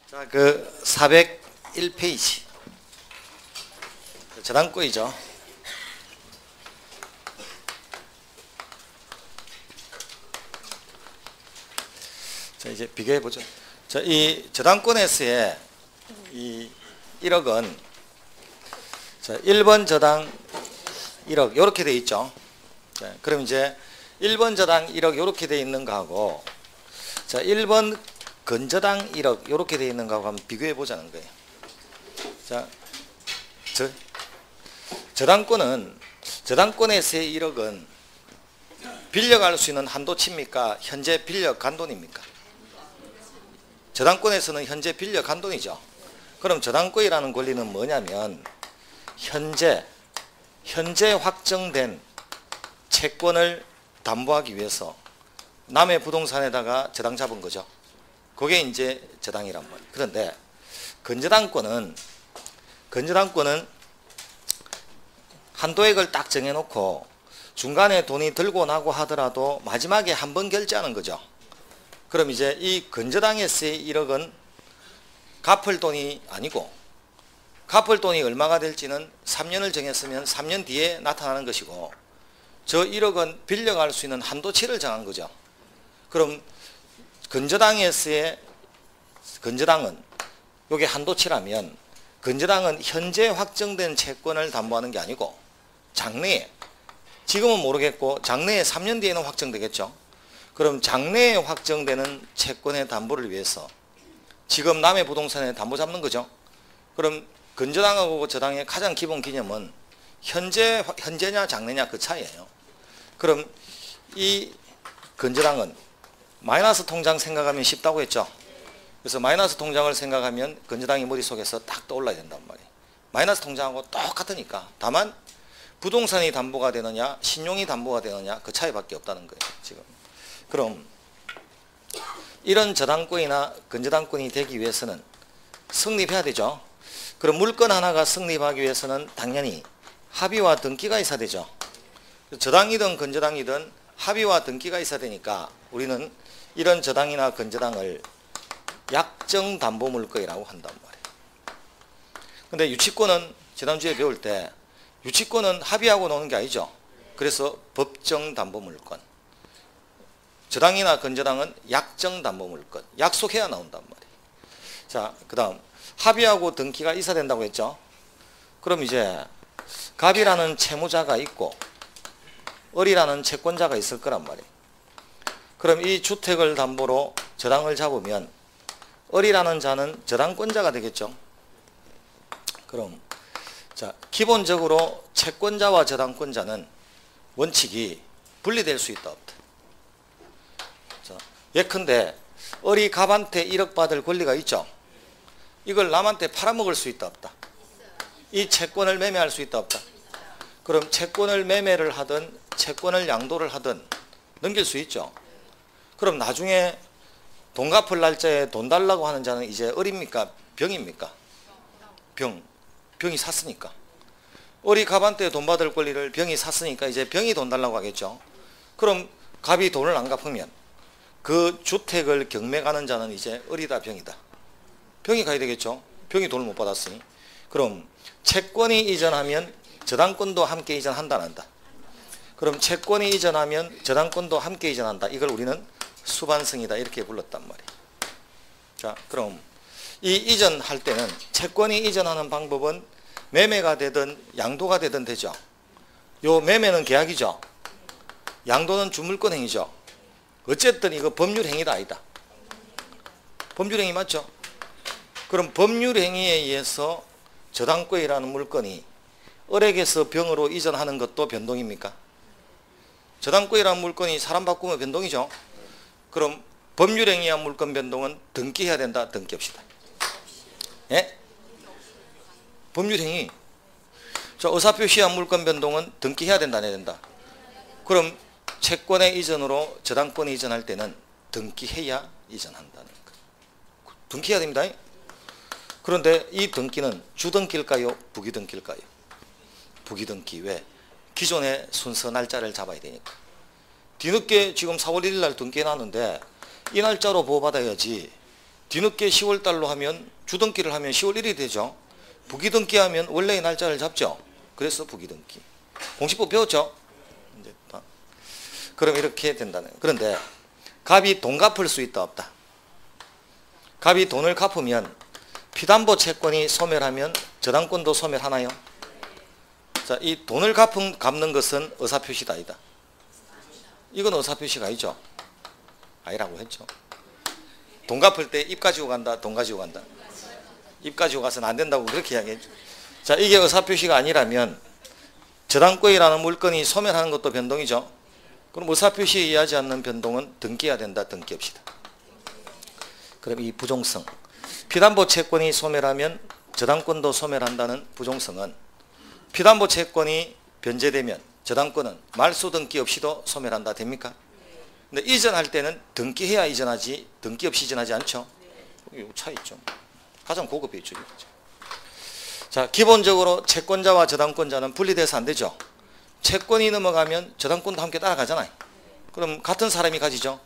자, 그 401페이지 저당권이죠. 자, 이제 비교해 보죠. 자, 이 저당권에서의 이 1억은 자, 1번 저당 1억 이렇게 돼 있죠. 자, 그럼 이제 1번 저당 1억 이렇게 돼 있는 거하고 자, 1번 건저당 1억 이렇게 돼 있는 거하고 한번 비교해 보자는 거예요. 자, 저당권에서의 1억은 빌려갈 수 있는 한도치입니까? 현재 빌려 간돈입니까? 저당권에서는 현재 빌려 간돈이죠. 그럼 저당권이라는 권리는 뭐냐면 현재 확정된 채권을 담보하기 위해서 남의 부동산에다가 저당 잡은 거죠. 그게 이제 저당이란 말이에요. 그런데 건저당권은 한도액을 딱 정해놓고 중간에 돈이 들고 나고 하더라도 마지막에 한 번 결제하는 거죠. 그럼 이제 이 건저당에서의 1억은 갚을 돈이 아니고 갚을 돈이 얼마가 될지는 3년을 정했으면 3년 뒤에 나타나는 것이고 저 1억은 빌려갈 수 있는 한도치를 정한 거죠. 그럼 건저당은 요게 한도치라면 건저당은 현재 확정된 채권을 담보하는 게 아니고 장래에 지금은 모르겠고 장래에 3년 뒤에는 확정되겠죠. 그럼 장래에 확정되는 채권의 담보를 위해서 지금 남의 부동산에 담보 잡는 거죠. 그럼 건저당하고 저당의 가장 기본 개념은 현재냐 장래냐 그 차이예요. 그럼 이 건저당은 마이너스 통장 생각하면 쉽다고 했죠. 그래서 마이너스 통장을 생각하면 건저당이 머릿속에서 딱 떠올라야 된단 말이에요. 마이너스 통장하고 똑같으니까 다만 부동산이 담보가 되느냐 신용이 담보가 되느냐 그 차이밖에 없다는 거예요. 지금 그럼 이런 저당권이나 건저당권이 되기 위해서는 성립해야 되죠. 그럼 물건 하나가 성립하기 위해서는 당연히 합의와 등기가 있어야 되죠. 저당이든 건저당이든 합의와 등기가 있어야 되니까 우리는 이런 저당이나 건저당을 약정담보물건이라고 한단 말이에요. 근데 유치권은 지난주에 배울 때 유치권은 합의하고 노는 게 아니죠. 그래서 법정담보물건. 저당이나 건저당은 약정담보물건. 약속해야 나온단 말이에요. 자, 그 다음 합의하고 등기가 있어야 된다고 했죠. 그럼 이제 갑이라는 채무자가 있고 을이라는 채권자가 있을 거란 말이에요. 그럼 이 주택을 담보로 저당을 잡으면 을이라는 자는 저당권자가 되겠죠. 그럼 자, 기본적으로 채권자와 저당권자는 원칙이 분리될 수 있다 없다. 자, 예컨대 을이 갑한테 1억 받을 권리가 있죠. 이걸 남한테 팔아먹을 수 있다 없다. 이 채권을 매매할 수 있다 없다. 그럼 채권을 매매를 하든 채권을 양도를 하든 넘길 수 있죠. 그럼 나중에 돈 갚을 날짜에 돈 달라고 하는 자는 이제 을입니까? 병입니까? 병이 샀으니까. 을이 갑한테 돈 받을 권리를 병이 샀으니까 이제 병이 돈 달라고 하겠죠. 그럼 갑이 돈을 안 갚으면 그 주택을 경매가는 자는 이제 을이다 병이다. 병이 가야 되겠죠. 병이 돈을 못 받았으니. 그럼 채권이 이전하면 저당권도 함께 이전한다 안 한다. 그럼 채권이 이전하면 저당권도 함께 이전한다. 이걸 우리는 수반성이다 이렇게 불렀단 말이에요. 자, 그럼 이 이전할 때는 채권이 이전하는 방법은 매매가 되든 양도가 되든 되죠. 요 매매는 계약이죠. 양도는 주물권행위죠. 어쨌든 이거 법률행위다 아니다. 법률행위 맞죠? 그럼 법률행위에 의해서 저당권이라는 물건이 을에게서 병으로 이전하는 것도 변동입니까? 저당권이라는 물건이 사람 바꾸면 변동이죠. 그럼 법률행위한 물건 변동은 등기해야 된다. 등기합시다. 예? 법률행위. 자, 의사표시한 물건 변동은 등기해야 된다. 안 해야 된다. 그럼 채권의 이전으로 저당권이 이전할 때는 등기해야 이전한다는 거. 등기해야 됩니다. 그런데 이 등기는 주등기일까요? 부기등기일까요? 부기등기. 왜? 기존의 순서 날짜를 잡아야 되니까. 뒤늦게 지금 4월 1일 날 등기해 놨는데 이 날짜로 보호받아야지 뒤늦게 10월달로 하면 주등기를 하면 10월 1일이 되죠. 부기등기 하면 원래의 날짜를 잡죠. 그래서 부기등기. 공시법 배웠죠? 이제 그럼 이렇게 된다는 거예요. 그런데 갑이 돈 갚을 수 있다 없다? 갑이 돈을 갚으면 피담보 채권이 소멸하면 저당권도 소멸하나요? 자, 이 돈을 갚는 것은 의사표시다 아니다? 이건 의사표시가 아니죠? 아니라고 했죠. 돈 갚을 때 입 가지고 간다, 돈 가지고 간다? 입 가지고 가서는 안 된다고 그렇게 이야기했죠. 자, 이게 의사표시가 아니라면 저당권이라는 물건이 소멸하는 것도 변동이죠. 그럼 의사표시에 의하지 않는 변동은 등기해야 된다, 등기 없이다. 그럼 이 부종성, 피담보 채권이 소멸하면 저당권도 소멸한다는 부종성은 피담보 채권이 변제되면 저당권은 말소 등기 없이도 소멸한다 됩니까? 근데 이전할 때는 등기해야 이전하지 등기 없이 이전하지 않죠? 이 차이 있죠. 가장 고급의 이쪽이죠. 자, 기본적으로 채권자와 저당권자는 분리돼서 안 되죠. 채권이 넘어가면 저당권도 함께 따라가잖아요. 그럼 같은 사람이 가지죠.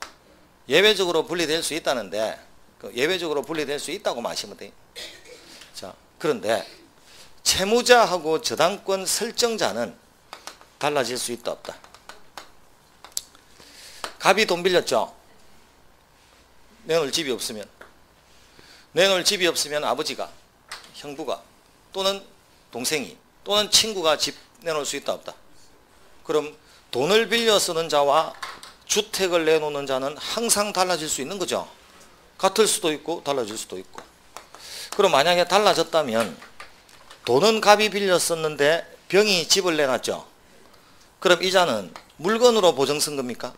예외적으로 분리될 수 있다는데 예외적으로 분리될 수 있다고 마시면 돼요. 자, 그런데 채무자하고 저당권 설정자는 달라질 수 있다 없다? 갑이 돈 빌렸죠. 내놓을 집이 없으면 아버지가, 형부가 또는 동생이 또는 친구가 집 내놓을 수 있다 없다? 그럼 돈을 빌려 쓰는 자와 주택을 내놓는 자는 항상 달라질 수 있는 거죠. 같을 수도 있고 달라질 수도 있고. 그럼 만약에 달라졌다면 돈은 갑이 빌려 썼는데 병이 집을 내놨죠. 그럼 이자는 물건으로 보증 쓴 겁니까?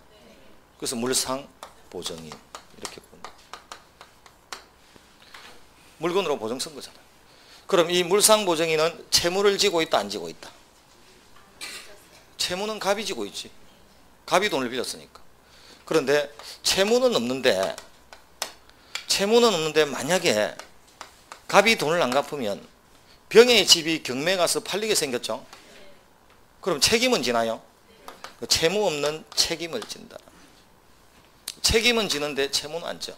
그래서 물상 보증인 이렇게 본다. 물건으로 보증 쓴 거잖아요. 그럼 이 물상 보증인은 채무를 지고 있다 안 지고 있다? 채무는 갑이 지고 있지. 갑이 돈을 빌렸으니까. 그런데 채무는 없는데 만약에 갑이 돈을 안 갚으면 병의 집이 경매 가서 팔리게 생겼죠. 그럼 책임은 지나요? 채무 없는 책임을 진다. 책임은 지는데 채무는 안 져.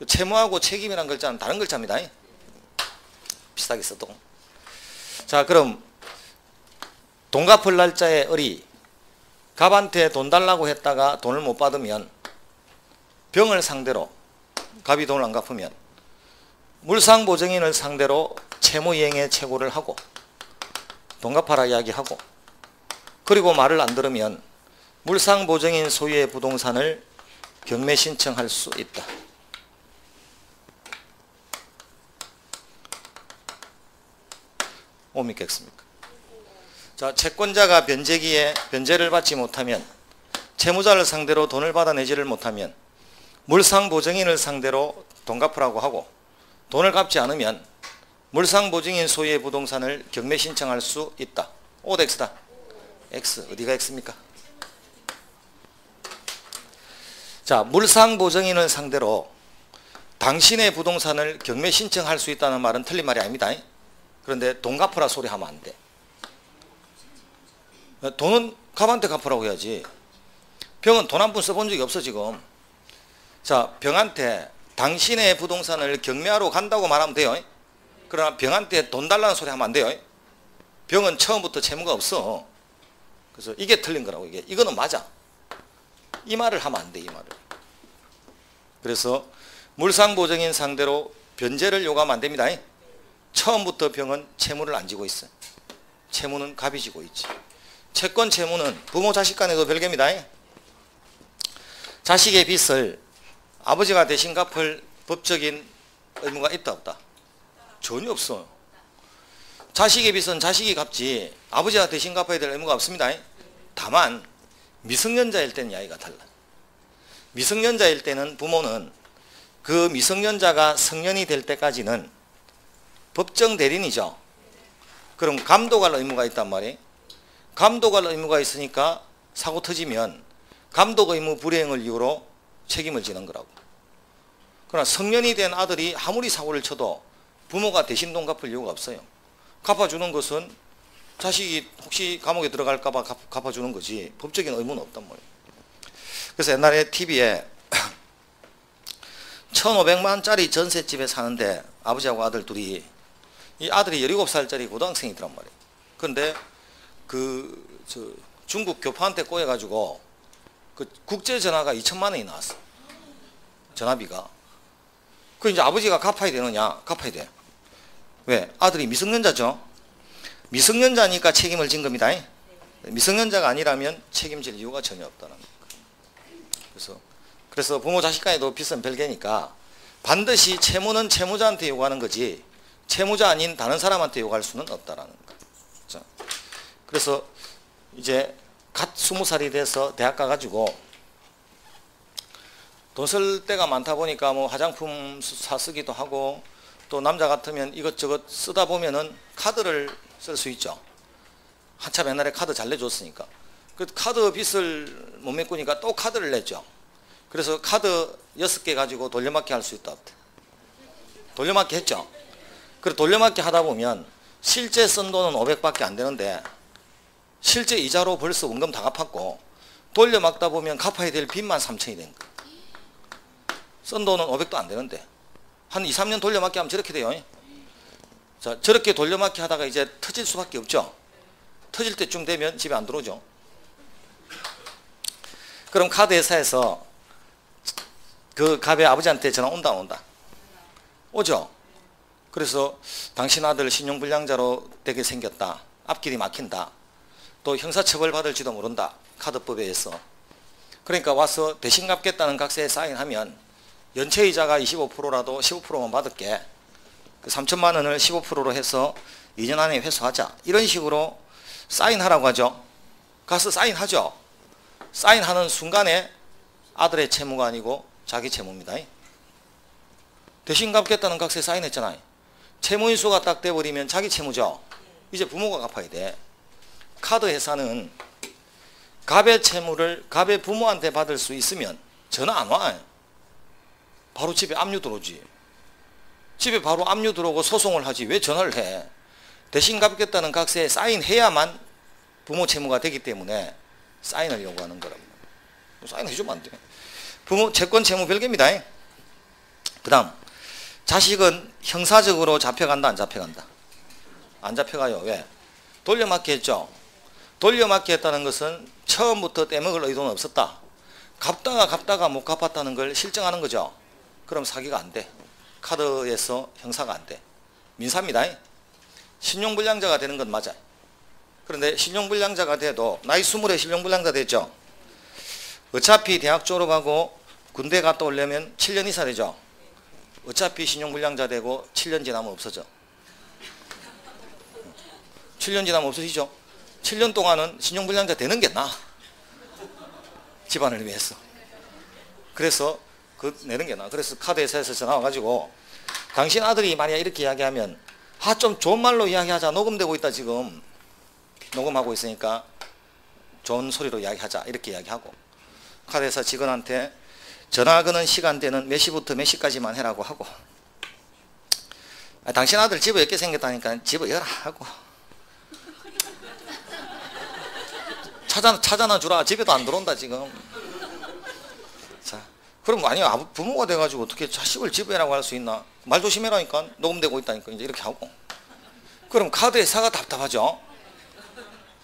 채무하고 책임이라는 글자는 다른 글자입니다. 비슷하게 써도. 자, 그럼 돈 갚을 날짜에 을이 갑한테 돈 달라고 했다가 돈을 못 받으면 병을 상대로 갑이 돈을 안 갚으면 물상보증인을 상대로 채무이행의 최고를 하고 돈 갚아라 이야기하고 그리고 말을 안 들으면 물상보증인 소유의 부동산을 경매 신청할 수 있다. 옵니겠습니까? 자, 채권자가 변제기에 변제를 받지 못하면 채무자를 상대로 돈을 받아내지를 못하면 물상보증인을 상대로 돈 갚으라고 하고 돈을 갚지 않으면 물상보증인 소유의 부동산을 경매 신청할 수 있다. O 대 X다. X. 어디가 X입니까? 자, 물상보증인을 상대로 당신의 부동산을 경매 신청할 수 있다는 말은 틀린 말이 아닙니다. 그런데 돈 갚으라 소리 하면 안 돼. 돈은 갑한테 갚으라고 해야지. 병은 돈 한 푼 써본 적이 없어 지금. 자, 병한테 당신의 부동산을 경매하러 간다고 말하면 돼요. 그러나 병한테 돈 달라는 소리 하면 안 돼요. 병은 처음부터 채무가 없어. 그래서 이게 틀린 거라고. 이거는 맞아. 이 말을 하면 안 돼. 이 말을. 그래서 물상보증인 상대로 변제를 요구하면 안 됩니다. 처음부터 병은 채무를 안 지고 있어요. 채무는 갑이 지고 있지. 채권 채무는 부모 자식 간에도 별개입니다. 자식의 빚을 아버지가 대신 갚을 법적인 의무가 있다 없다? 전혀 없어요. 자식의 빚은 자식이 갚지 아버지가 대신 갚아야 될 의무가 없습니다. 다만 미성년자일 때는 이야기가 달라. 미성년자일 때는 부모는 그 미성년자가 성년이 될 때까지는 법정 대리인이죠. 그럼 감독할 의무가 있단 말이에요. 감독할 의무가 있으니까 사고 터지면 감독 의무 불이행을 이유로 책임을 지는 거라고. 그러나 성년이 된 아들이 아무리 사고를 쳐도 부모가 대신 돈 갚을 이유가 없어요. 갚아주는 것은 자식이 혹시 감옥에 들어갈까 봐 갚아주는 거지 법적인 의무는 없단 말이에요. 그래서 옛날에 TV에 1,500만짜리 전셋집에 사는데 아버지하고 아들 둘이, 이 아들이 17살짜리 고등학생이더란 말이에요. 그런데 중국 교포한테 꼬여가지고 그 국제전화가 2천만 원이 나왔어. 전화비가. 그 이제 아버지가 갚아야 되느냐? 갚아야 돼. 왜? 아들이 미성년자죠. 미성년자니까 책임을 진 겁니다. 미성년자가 아니라면 책임질 이유가 전혀 없다는 거예요. 그래서 부모 자식 간에도 빚은 별개니까 반드시 채무는 채무자한테 요구하는 거지 채무자 아닌 다른 사람한테 요구할 수는 없다라는 거예요. 그래서 이제 갓 20살이 돼서 대학 가가지고 돈 쓸 때가 많다 보니까 뭐 화장품 사 쓰기도 하고 또 남자 같으면 이것저것 쓰다 보면은 카드를 쓸 수 있죠. 한참 옛날에 카드 잘 내줬으니까. 그 카드 빚을 못 메꾸니까 또 카드를 냈죠. 그래서 카드 6개 가지고 돌려막기 할 수 있다. 돌려막기 했죠. 그래 돌려막기 하다 보면 실제 쓴 돈은 500밖에 안 되는데 실제 이자로 벌써 원금 다 갚았고 돌려막다 보면 갚아야 될 빚만 3천이 된 거예요. 쓴 돈은 500도 안 되는데 한 2, 3년 돌려막기 하면 저렇게 돼요. 자, 저렇게 돌려막기 하다가 이제 터질 수밖에 없죠. 터질 때쯤 되면 집에 안 들어오죠. 그럼 카드 회사에서 그 갑의 아버지한테 전화 온다 안 온다? 오죠. 그래서 당신 아들 신용불량자로 되게 생겼다. 앞길이 막힌다. 또 형사처벌 받을지도 모른다. 카드법에 의해서. 그러니까 와서 대신 갚겠다는 각서에 사인하면 연체이자가 25%라도 15%만 받을게. 그 3천만 원을 15%로 해서 2년 안에 회수하자. 이런 식으로 사인하라고 하죠. 가서 사인하죠. 사인하는 순간에 아들의 채무가 아니고 자기 채무입니다. 대신 갚겠다는 각서에 사인했잖아요. 채무인수가 딱 돼버리면 자기 채무죠. 이제 부모가 갚아야 돼. 카드 회사는 갑의 채무를 갑의 부모한테 받을 수 있으면 전화 안 와. 바로 집에 압류 들어오지. 집에 바로 압류 들어오고 소송을 하지 왜 전화를 해. 대신 갚겠다는 각서에 사인해야만 부모 채무가 되기 때문에 사인을 요구하는 거랍니다. 사인해주면 안 돼. 부모 채권 채무 별개입니다. 그 다음 자식은 형사적으로 잡혀간다 안 잡혀간다? 안 잡혀가요. 왜? 돌려막기 했죠. 돌려막기 했다는 것은 처음부터 떼먹을 의도는 없었다. 갚다가 못 갚았다는 걸 실정하는 거죠. 그럼 사기가 안 돼. 카드에서 형사가 안 돼. 민사입니다. 신용불량자가 되는 건 맞아요. 그런데 신용불량자가 돼도 나이 20에 신용불량자 됐죠. 어차피 대학 졸업하고 군대 갔다 오려면 7년 이상 되죠. 어차피 신용불량자 되고 7년 지나면 없어져. 7년 지나면 없어지죠. 7년 동안은 신용불량자 되는 게 나아. 집안을 위해서. 그래서 내는 게 나아. 그래서 카드 회사에서 전화 와가지고 당신 아들이 만약 이렇게 이야기하면 좀 좋은 말로 이야기하자. 녹음되고 있다 지금. 녹음하고 있으니까 좋은 소리로 이야기하자. 이렇게 이야기하고 카드 회사 직원한테 전화 거는 시간대는 몇 시부터 몇 시까지만 해라고 하고 당신 아들 집어 10개 생겼다니까 집어 열어 하고 찾아나 주라. 집에도 안 들어온다 지금. 자, 그럼 아니요 부모가 돼가지고 어떻게 자식을 집어라고 할 수 있나. 말 조심해라니까. 녹음되고 있다니까. 이제 이렇게 하고 그럼 카드 회사가 답답하죠.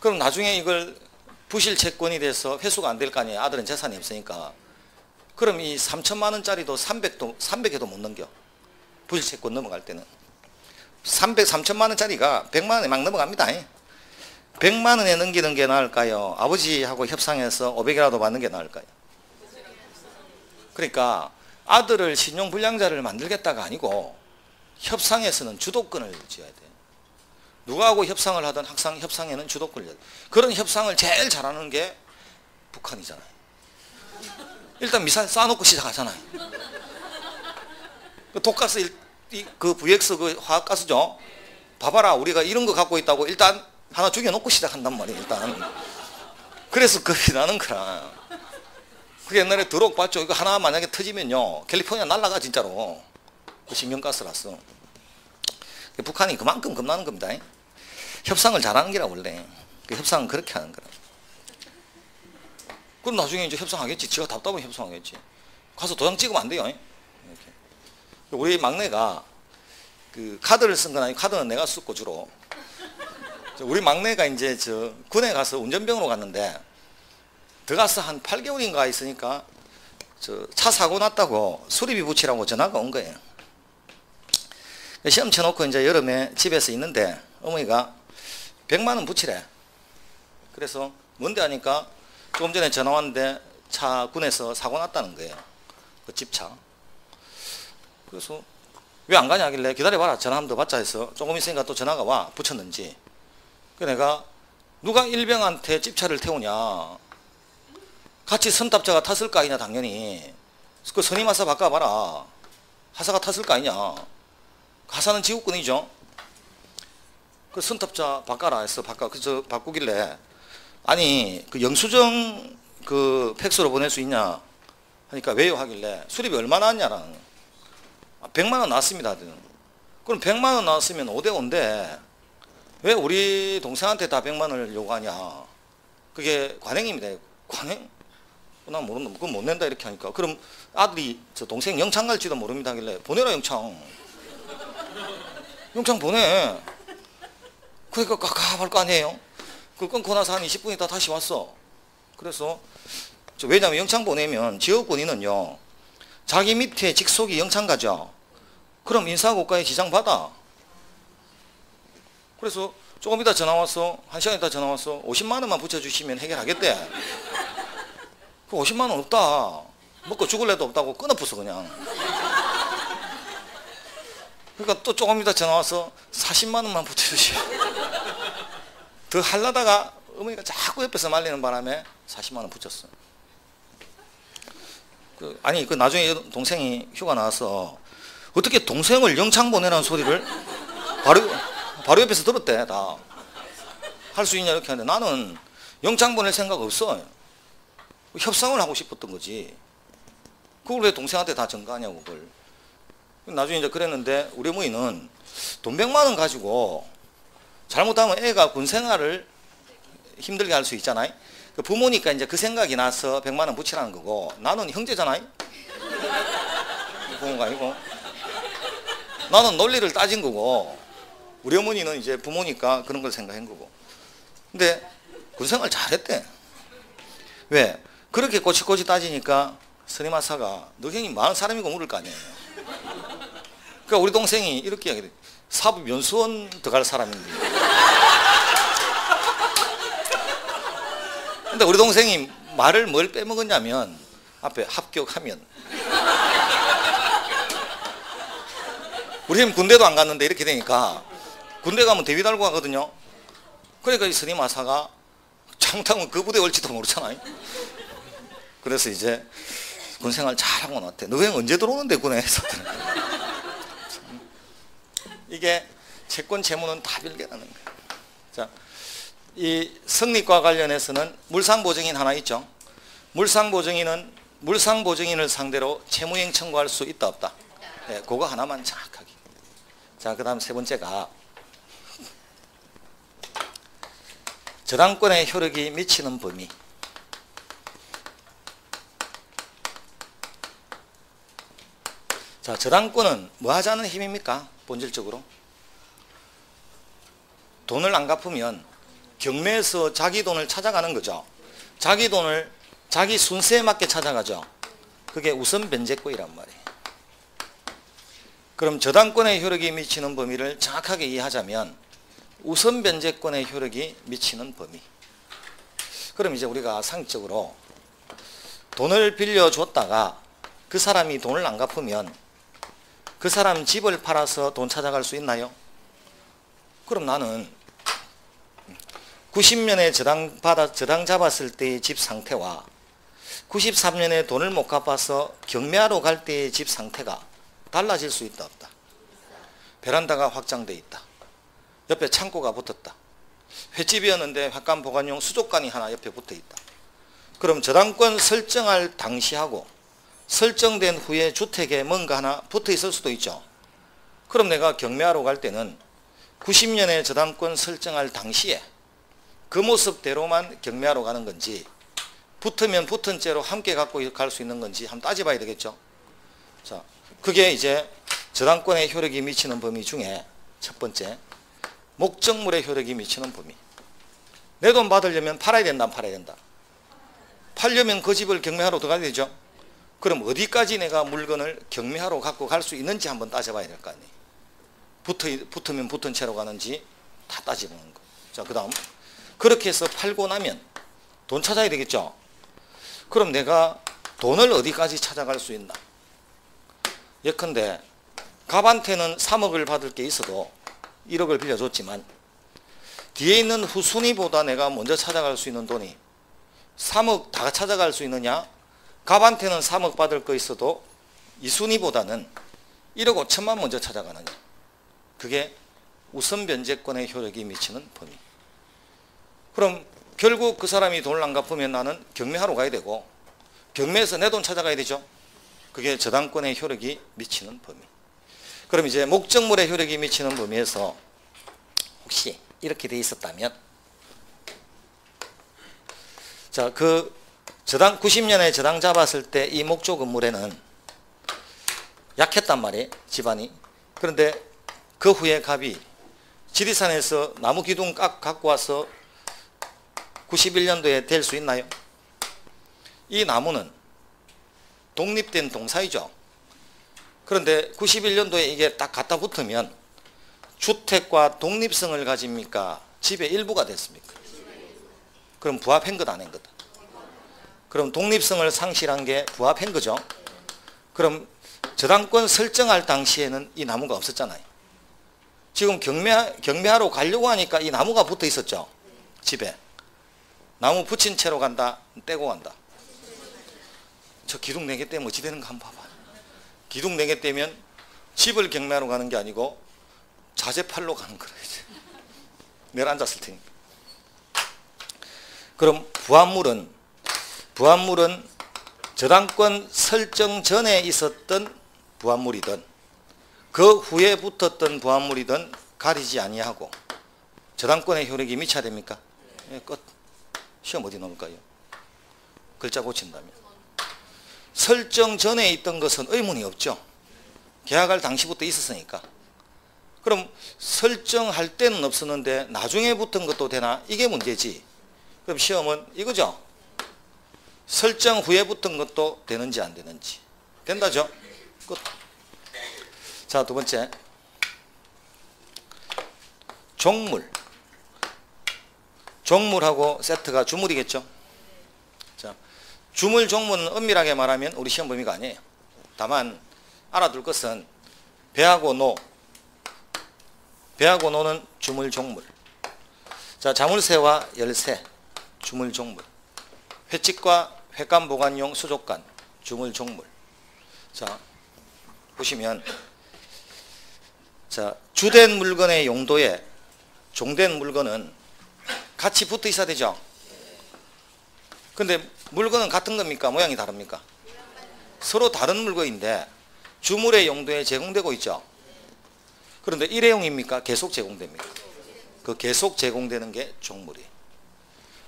그럼 나중에 이걸 부실 채권이 돼서 회수가 안 될 거 아니에요. 아들은 재산이 없으니까. 그럼 이 3천만 원짜리도 300에도 못 넘겨. 부실 채권 넘어갈 때는 3천만 원짜리가 100만 원에 막 넘어갑니다. 100만 원에 넘기는 게 나을까요? 아버지하고 협상해서 500이라도 받는 게 나을까요? 그러니까 아들을 신용불량자를 만들겠다가 아니고 협상에서는 주도권을 쥐어야 돼. 누구하고 협상을 하든 항상 협상에는 주도권을 쥐어야 돼. 그런 협상을 제일 잘하는 게 북한이잖아요. 일단 미사일 쏴놓고 시작하잖아요. 그 독가스, 그 VX 그 화학가스죠. 봐봐라, 우리가 이런 거 갖고 있다고 일단 하나 죽여놓고 시작한단 말이에요. 일단. 그래서 겁이 나는 거라. 그 옛날에 드록 봤죠. 이거 하나 만약에 터지면요, 캘리포니아 날아가 진짜로. 그 신경가스라서. 북한이 그만큼 겁나는 겁니다. 협상을 잘하는 게라 원래. 그 협상은 그렇게 하는 거라. 그럼 나중에 이제 협상하겠지. 지가 답답하면 협상하겠지. 가서 도장 찍으면 안 돼요. 이렇게. 우리 막내가 그 카드를 쓴 건 아니고 카드는 내가 썼고 주로. 우리 막내가 이제 저 군에 가서 운전병으로 갔는데 들어가서 한 8개월인가 있으니까 저 차 사고 났다고 수리비 붙이라고 전화가 온 거예요. 시험 쳐놓고 이제 여름에 집에서 있는데 어머니가 100만 원 붙이래. 그래서 뭔데 하니까 조금 전에 전화 왔는데 차 군에서 사고 났다는 거예요. 그 집차. 그래서 왜 안 가냐 하길래 기다려봐라 전화 한 번 더 받자 해서 조금 있으니까 또 전화가 와 붙였는지. 그 내가 누가 일병한테 집차를 태우냐. 같이 선탑자가 탔을 거 아니냐 당연히. 그 선임하사 바꿔봐라. 하사가 탔을 거 아니냐. 하사는 지구권이죠. 그 선탑자 바꿔라 해서 그래서 바꾸길래 아니 그 영수증 그 팩스로 보낼 수 있냐 하니까 왜요 하길래 수리비 얼마 나왔냐라는 100만 원 나왔습니다. 그럼 100만 원 나왔으면 5대5인데 왜 우리 동생한테 다 100만 원을 요구하냐. 그게 관행입니다. 관행? 난 모른다. 그건 못 낸다 이렇게 하니까 그럼 아들이 저 동생 영창 갈지도 모릅니다 하길래 보내라 영창. 영창 보내. 그러니까 깝깝할 거 아니에요. 그걸 끊고 나서 한 20분 있다 다시 왔어. 그래서 왜냐하면 영창 보내면 지역군인은요 자기 밑에 직속이 영창 가죠. 그럼 인사고과에 지장받아. 그래서 조금 이따 전화 와서 1시간 있다 전화 와서 50만 원만 붙여주시면 해결하겠대. 그 50만 원 없다. 먹고 죽을래도 없다고 끊어부숴 그냥. 그러니까 또 조금 이따 전화 와서 40만 원만 붙여주시면 더 하려다가 어머니가 자꾸 옆에서 말리는 바람에 40만 원 붙였어. 아니 그 나중에 동생이 휴가 나와서 어떻게 동생을 영창 보내라는 소리를 바로 옆에서 들었대. 다 할 수 있냐 이렇게 하는데 나는 영창 보낼 생각 없어. 협상을 하고 싶었던 거지. 그걸 왜 동생한테 다 전가하냐고 그걸. 나중에 이제 그랬는데 우리 어머니는 돈 100만 원 가지고 잘못하면 애가 군 생활을 힘들게 할 수 있잖아요. 부모니까 이제 그 생각이 나서 100만 원 붙이라는 거고 나는 형제잖아요. 부모가 아니고 나는 논리를 따진 거고 우리 어머니는 이제 부모니까 그런 걸 생각한 거고. 근데 군 생활 잘했대. 왜? 그렇게 꼬치꼬치 따지니까 선임하사가 너 형이 많은 사람이고 물을 거 아니에요. 그러니까 우리 동생이 이렇게 이야기해. 사법 연수원 들어갈 사람인데. 근데 우리 동생이 말을 뭘 빼먹었냐면 앞에 합격하면. 우리 형 군대도 안 갔는데 이렇게 되니까 군대 가면 대위 달고 가거든요. 그러니까 이 선임하사가 잘못하면 그 부대에 올지도 모르잖아요. 그래서 이제 군생활 잘하고 나한테 너 형 언제 들어오는데 군에서. 이게 채권 채무는 다 별개라는 거예요. 자, 이 성립과 관련해서는 물상보증인 하나 있죠. 물상보증인을 상대로 채무행 청구할 수 있다 없다. 네, 그거 하나만 정확하게. 자, 그 다음 세 번째가 저당권의 효력이 미치는 범위. 자, 저당권은 뭐 하자는 힘입니까? 본질적으로 돈을 안 갚으면 경매에서 자기 돈을 찾아가는 거죠. 자기 돈을 자기 순서에 맞게 찾아가죠. 그게 우선 변제권이란 말이에요. 그럼 저당권의 효력이 미치는 범위를 정확하게 이해하자면 우선 변제권의 효력이 미치는 범위. 그럼 이제 우리가 상식적으로 돈을 빌려줬다가 그 사람이 돈을 안 갚으면 그 사람 집을 팔아서 돈 찾아갈 수 있나요? 그럼 나는 90년에 저당 잡았을 때의 집 상태와 93년에 돈을 못 갚아서 경매하러 갈 때의 집 상태가 달라질 수 있다 없다. 베란다가 확장돼 있다. 옆에 창고가 붙었다. 횟집이었는데 횟감 보관용 수족관이 하나 옆에 붙어 있다. 그럼 저당권 설정할 당시하고 설정된 후에 주택에 뭔가 하나 붙어 있을 수도 있죠. 그럼 내가 경매하러 갈 때는 90년에 저당권 설정할 당시에 그 모습대로만 경매하러 가는 건지 붙으면 붙은 채로 함께 갖고 갈 수 있는 건지 한번 따져봐야 되겠죠. 자, 그게 이제 저당권의 효력이 미치는 범위 중에 첫 번째, 목적물의 효력이 미치는 범위. 내 돈 받으려면 팔아야 된다, 안 팔아야 된다. 팔려면 그 집을 경매하러 들어가야 되죠. 그럼 어디까지 내가 물건을 경매하러 갖고 갈 수 있는지 한번 따져봐야 될 거 아니에요. 붙으면 붙은 채로 가는지 다 따져보는 거. 자, 그 다음 그렇게 해서 팔고 나면 돈 찾아야 되겠죠. 그럼 내가 돈을 어디까지 찾아갈 수 있나. 예컨대 갑한테는 3억을 받을 게 있어도 1억을 빌려줬지만 뒤에 있는 후순위보다 내가 먼저 찾아갈 수 있는 돈이 3억 다 찾아갈 수 있느냐, 갑한테는 3억 받을 거 있어도 이 순위보다는 1억 5천만 먼저 찾아가느냐. 그게 우선 변제권의 효력이 미치는 범위. 그럼 결국 그 사람이 돈을 안 갚으면 나는 경매하러 가야 되고, 경매에서 내 돈 찾아가야 되죠. 그게 저당권의 효력이 미치는 범위. 그럼 이제 목적물의 효력이 미치는 범위에서 혹시 이렇게 돼 있었다면, 자, 그 저당 90년에 저당 잡았을 때 이 목조 건물에는 약했단 말이에요, 집안이. 그런데 그 후에 갑이 지리산에서 나무 기둥 갖고 와서 91년도에 될 수 있나요? 이 나무는 독립된 동사이죠. 그런데 91년도에 이게 딱 갖다 붙으면 주택과 독립성을 가집니까? 집의 일부가 됐습니까? 그럼 부합한 것, 안 한 것? 그럼 독립성을 상실한 게 부합한 거죠. 그럼 저당권 설정할 당시에는 이 나무가 없었잖아요. 지금 경매하러 가려고 하니까 이 나무가 붙어 있었죠. 집에. 나무 붙인 채로 간다, 떼고 간다. 저 기둥 4개 떼면 어찌 되는가 한번 봐봐. 기둥 4개 떼면 집을 경매하러 가는 게 아니고 자재팔로 가는 거라 이제. 내가 앉았을 테니까. 그럼 부합물은 저당권 설정 전에 있었던 부합물이든 그 후에 붙었던 부합물이든 가리지 아니하고 저당권의 효력이 미쳐야 됩니까? 예, 끝. 시험 어디 넣을까요? 글자 고친다면. 설정 전에 있던 것은 의문이 없죠. 계약할 당시부터 있었으니까. 그럼 설정할 때는 없었는데 나중에 붙은 것도 되나? 이게 문제지. 그럼 시험은 이거죠. 설정 후에 붙은 것도 되는지 안 되는지. 된다죠? 끝. 자, 두 번째. 종물. 종물하고 세트가 주물이겠죠. 자, 주물, 종물은 엄밀하게 말하면 우리 시험 범위가 아니에요. 다만 알아둘 것은 배하고 노. 배하고 노는 주물, 종물. 자, 자물쇠와 열쇠, 주물, 종물. 횟집과 횟감 보관용 수족관, 주물, 종물. 자, 보시면, 자, 주된 물건의 용도에 종된 물건은 같이 붙어 있어야 되죠. 근데 물건은 같은 겁니까? 모양이 다릅니까? 서로 다른 물건인데 주물의 용도에 제공되고 있죠. 그런데 일회용입니까? 계속 제공됩니까? 그 계속 제공되는 게 종물이에요.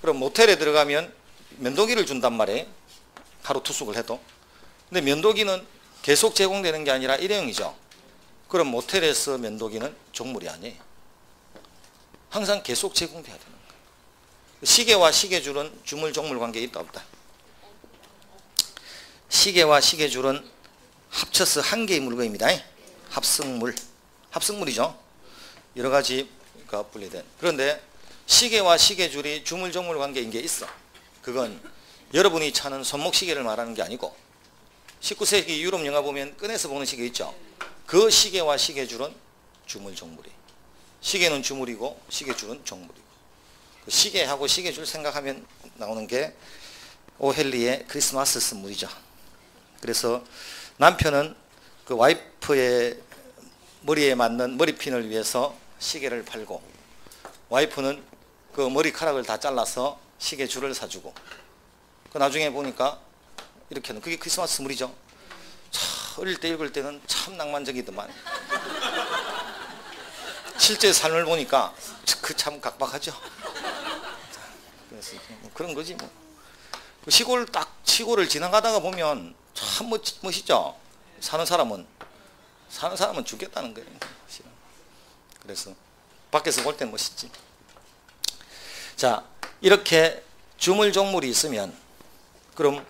그럼 모텔에 들어가면 면도기를 준단 말이에요. 하루 투숙을 해도. 근데 면도기는 계속 제공되는 게 아니라 일회용이죠. 그럼 모텔에서 면도기는 종물이 아니에요. 항상 계속 제공돼야 되는 거예요. 시계와 시계줄은 주물, 종물 관계에 있다 없다? 시계와 시계줄은 합쳐서 한 개의 물건입니다. 합성물. 합성물이죠. 여러 가지가 분리된. 그런데 시계와 시계줄이 주물, 종물 관계인 게 있어. 그건 여러분이 차는 손목시계를 말하는 게 아니고 19세기 유럽 영화 보면 꺼내서 보는 시계 있죠. 그 시계와 시계줄은 주물, 종물이. 시계는 주물이고 시계줄은 종물이고. 그 시계하고 시계줄 생각하면 나오는 게 오헨리의 크리스마스 선물이죠. 그래서 남편은 그 와이프의 머리에 맞는 머리핀을 위해서 시계를 팔고, 와이프는 그 머리카락을 다 잘라서 시계줄을 사주고, 그 나중에 보니까 이렇게 하는, 그게 크리스마스 선물이죠. 참 어릴 때 읽을 때는 참 낭만적이더만 실제 삶을 보니까 그 참 각박하죠. 그래서 그런 거지 뭐. 시골을 지나가다가 보면 참 멋있죠. 사는 사람은 사는 사람은 죽겠다는 거예요. 그래서 밖에서 볼 땐 멋있지. 자, 이렇게 주물종물이 있으면 그럼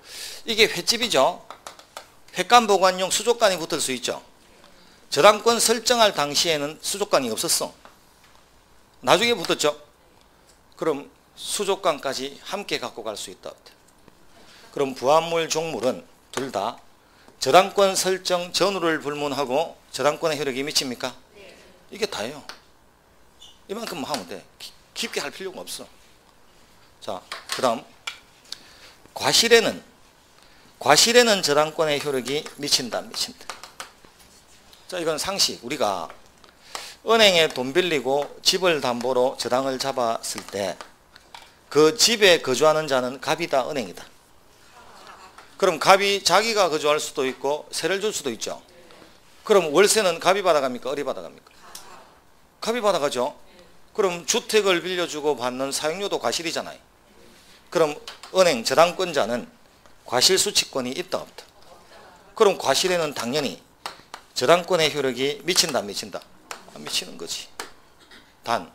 이게 횟집이죠. 횟감 보관용 수족관이 붙을 수 있죠. 저당권 설정할 당시에는 수족관이 없었어. 나중에 붙었죠. 그럼 수족관까지 함께 갖고 갈 수 있다. 그럼 부합물 종물은 둘 다 저당권 설정 전후를 불문하고 저당권의 효력이 미칩니까? 이게 다예요. 이만큼만 하면 돼. 깊게 할 필요가 없어. 자, 그 다음 과실에는 저당권의 효력이 미친다, 안 미친다. 자, 이건 상식. 우리가 은행에 돈 빌리고 집을 담보로 저당을 잡았을 때 그 집에 거주하는 자는 갑이다, 은행이다. 그럼 갑이 자기가 거주할 수도 있고 세를 줄 수도 있죠. 그럼 월세는 갑이 받아갑니까? 을이 받아갑니까? 갑이 받아가죠. 그럼 주택을 빌려주고 받는 사용료도 과실이잖아요. 그럼 은행 저당권자는 과실 수취권이 있다, 없다? 그럼 과실에는 당연히 저당권의 효력이 미친다, 안 미친다? 안 미치는 거지. 단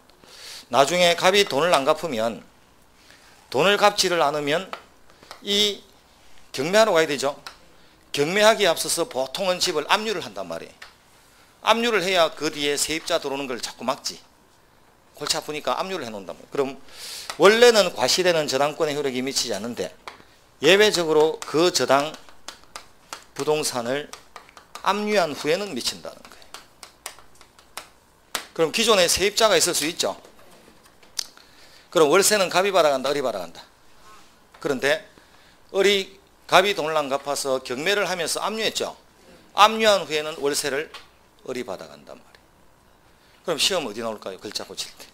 나중에 갑이 돈을 안 갚으면, 돈을 갚지를 않으면 이 경매하러 가야 되죠. 경매하기에 앞서서 보통은 집을 압류를 한단 말이에요. 압류를 해야 그 뒤에 세입자 들어오는 걸 자꾸 막지. 골치 아프니까 압류를 해놓는단 말이에요. 그럼 원래는 과실에는 저당권의 효력이 미치지 않는데 예외적으로 그 저당 부동산을 압류한 후에는 미친다는 거예요. 그럼 기존에 세입자가 있을 수 있죠. 그럼 월세는 갑이 받아간다, 을이 받아간다. 그런데 갑이 돈을 안 갚아서 경매를 하면서 압류했죠. 압류한 후에는 월세를 을이 받아간단 말이에요. 그럼 시험 어디 나올까요? 글자 고칠 때.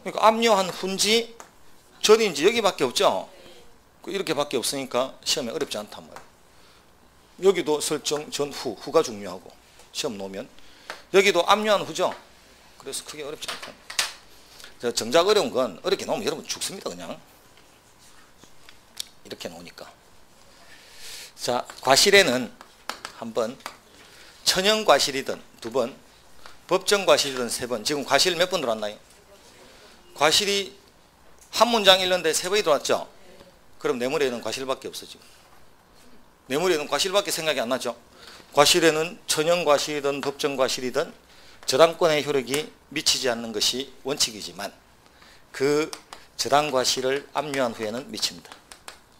그러니까 압류한 후인지 전인지 여기밖에 없죠. 이렇게밖에 없으니까 시험에 어렵지 않단 말이에요. 여기도 설정 전후, 후가 중요하고 시험 놓으면 여기도 압류한 후죠. 그래서 크게 어렵지 않다. 정작 어려운 건 어렵게 놓으면 여러분 죽습니다. 그냥 이렇게 놓으니까. 자, 과실에는 한 번, 천연 과실이든 두 번, 법정 과실이든 세 번. 지금 과실 몇 번 들어왔나요? 과실이 한 문장 읽는데 세 번이 들어왔죠. 그럼 내 머리에는 과실밖에 없어. 지금 내 머리에는 과실밖에 생각이 안 나죠. 과실에는 천연 과실이든 법정 과실이든 저당권의 효력이 미치지 않는 것이 원칙이지만 그 저당 과실을 압류한 후에는 미칩니다.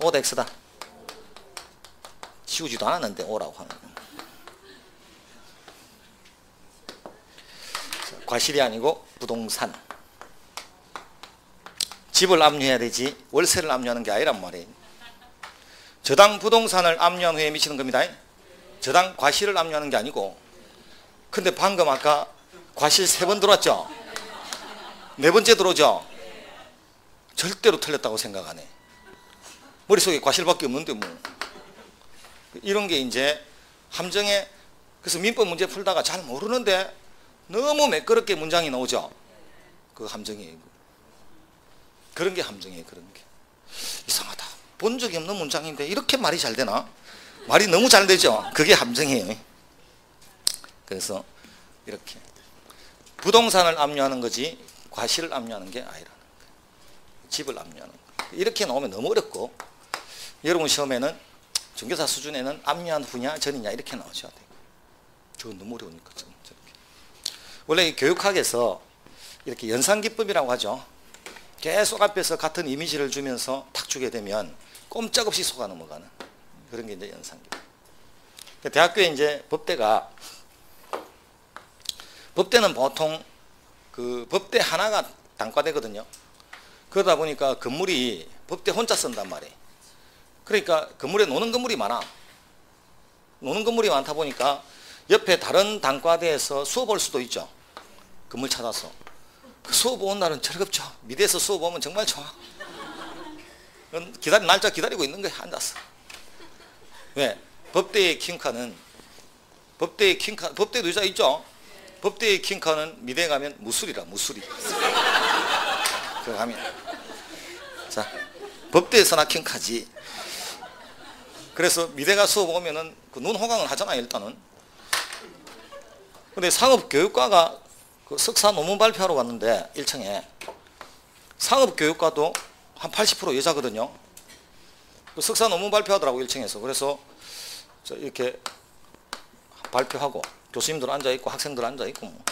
O다 X다. 지우지도 않았는데 O라고 하는. 과실이 아니고 부동산. 집을 압류해야 되지 월세를 압류하는 게 아니란 말이에요. 저당 부동산을 압류한 후에 미치는 겁니다. 저당 과실을 압류하는 게 아니고. 근데 방금 아까 과실 세 번 들어왔죠? 네 번째 들어오죠? 절대로 틀렸다고 생각하네. 머릿속에 과실밖에 없는데 뭐. 이런 게 이제 함정에, 그래서 민법 문제 풀다가 잘 모르는데 너무 매끄럽게 문장이 나오죠? 그 함정이에요. 그런 게 함정이에요. 그런 게. 이상하다. 본 적이 없는 문장인데 이렇게 말이 잘 되나? 말이 너무 잘 되죠? 그게 함정이에요. 그래서 이렇게 부동산을 압류하는 거지 과실을 압류하는 게 아니라는 거예요. 집을 압류하는 거예요. 이렇게 나오면 너무 어렵고 여러분 시험에는 전교사 수준에는 압류한 후냐 전이냐 이렇게 나오셔야 돼요. 저건 너무 어려우니까 저렇게. 원래 교육학에서 이렇게 연산기법이라고 하죠. 계속 앞에서 같은 이미지를 주면서 탁 주게 되면 꼼짝없이 속아 넘어가는 그런 게 이제 연산기법. 대학교에 이제 법대는 보통 그 법대 하나가 단과되거든요. 그러다 보니까 건물이 법대 혼자 쓴단 말이에요. 그러니까 건물에 노는 건물이 많아. 노는 건물이 많다 보니까 옆에 다른 단과대에서 수업 올 수도 있죠. 건물 찾아서. 그 수업 온 날은 즐겁죠. 미대에서 수업 오면 정말 좋아. 날짜 기다리고 있는 거야, 앉아서. 왜? 법대의 킹카는, 법대도 여자 있죠? 법대의 킹카는 미대 가면 무술이라, 무술이. 그 가면. 자, 법대에서나 킹카지. 그래서 미대가 수업 오면은 그 눈 호강을 하잖아요, 일단은. 근데 상업교육과가 그 석사 논문 발표하러 왔는데 1층에 상업교육과도 한 80% 여자거든요. 그 석사 논문 발표하더라고 1층에서. 그래서 이렇게 발표하고 교수님들 앉아있고 학생들 앉아있고 뭐.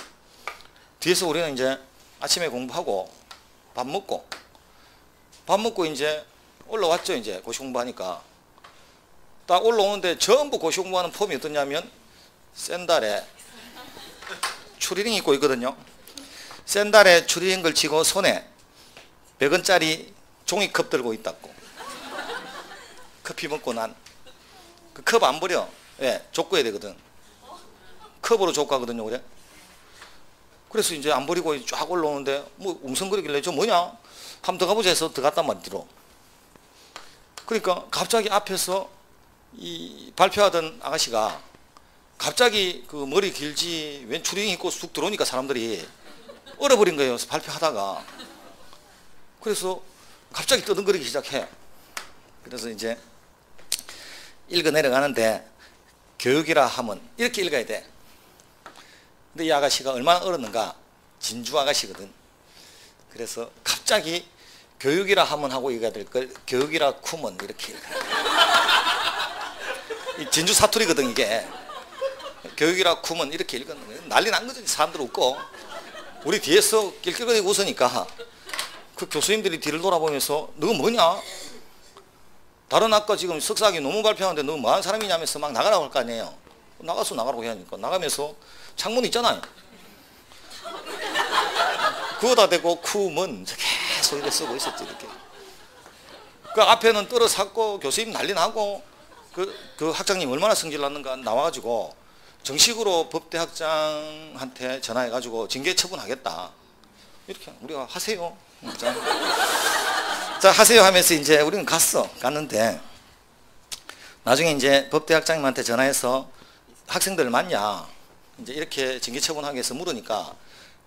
뒤에서 우리는 이제 아침에 공부하고 밥 먹고 이제 올라왔죠. 이제 고시 공부하니까 딱 올라오는데 전부 고시 공부하는 폼이 어떠냐면 샌달에 추리닝 입고 있거든요. 샌달에 추리닝 걸치고 손에 100원짜리 종이컵 들고 있다고. 커피 먹고 난 그 컵 안 버려. 예, 족구해야 되거든. 컵으로 족구하거든요. 그래. 그래서 이제 안 버리고 쫙 올라오는데 뭐 웅성거리길래 저 뭐냐? 한번 들어가보자 해서 들어갔단 말이로. 그러니까 갑자기 앞에서 이 발표하던 아가씨가 갑자기 그 머리 길지 웬 추리닝 입고 쑥 들어오니까 사람들이 얼어버린 거예요. 발표하다가. 그래서 갑자기 떠듬거리기 시작해. 그래서 이제 읽어 내려가는데 교육이라 하면 이렇게 읽어야 돼. 근데 이 아가씨가 얼마나 얼었는가? 진주 아가씨거든. 그래서 갑자기 교육이라 하면 하고 읽어야 될 걸 교육이라 쿠면 이렇게 이 진주 사투리거든 이게. 교육이라 쿠면 이렇게 읽었는 거예요. 난리 난 거죠. 사람들 웃고. 우리 뒤에서 낄낄거리고 웃으니까 그 교수님들이 뒤를 돌아보면서 너 뭐냐? 다른 학과 지금 석사학위 논문 발표하는데 너 뭐하는 사람이냐면서 막 나가라고 할 거 아니에요. 나가서 나가라고 해야 하니까 나가면서 창문 있잖아요. 그거다 대고 쿠먼 계속 이렇게 쓰고 있었지 이렇게. 그 앞에는 떨어섰고 교수님 난리 나고 그 학장님 얼마나 성질 났는가 나와가지고 정식으로 법대학장한테 전화해가지고 징계 처분하겠다. 이렇게 우리가 하세요. 자 하세요 하면서 이제 우리는 갔는데 나중에 이제 법대학장님한테 전화해서 학생들 맞냐 이제 이렇게 징계 처분하기 위해서 물으니까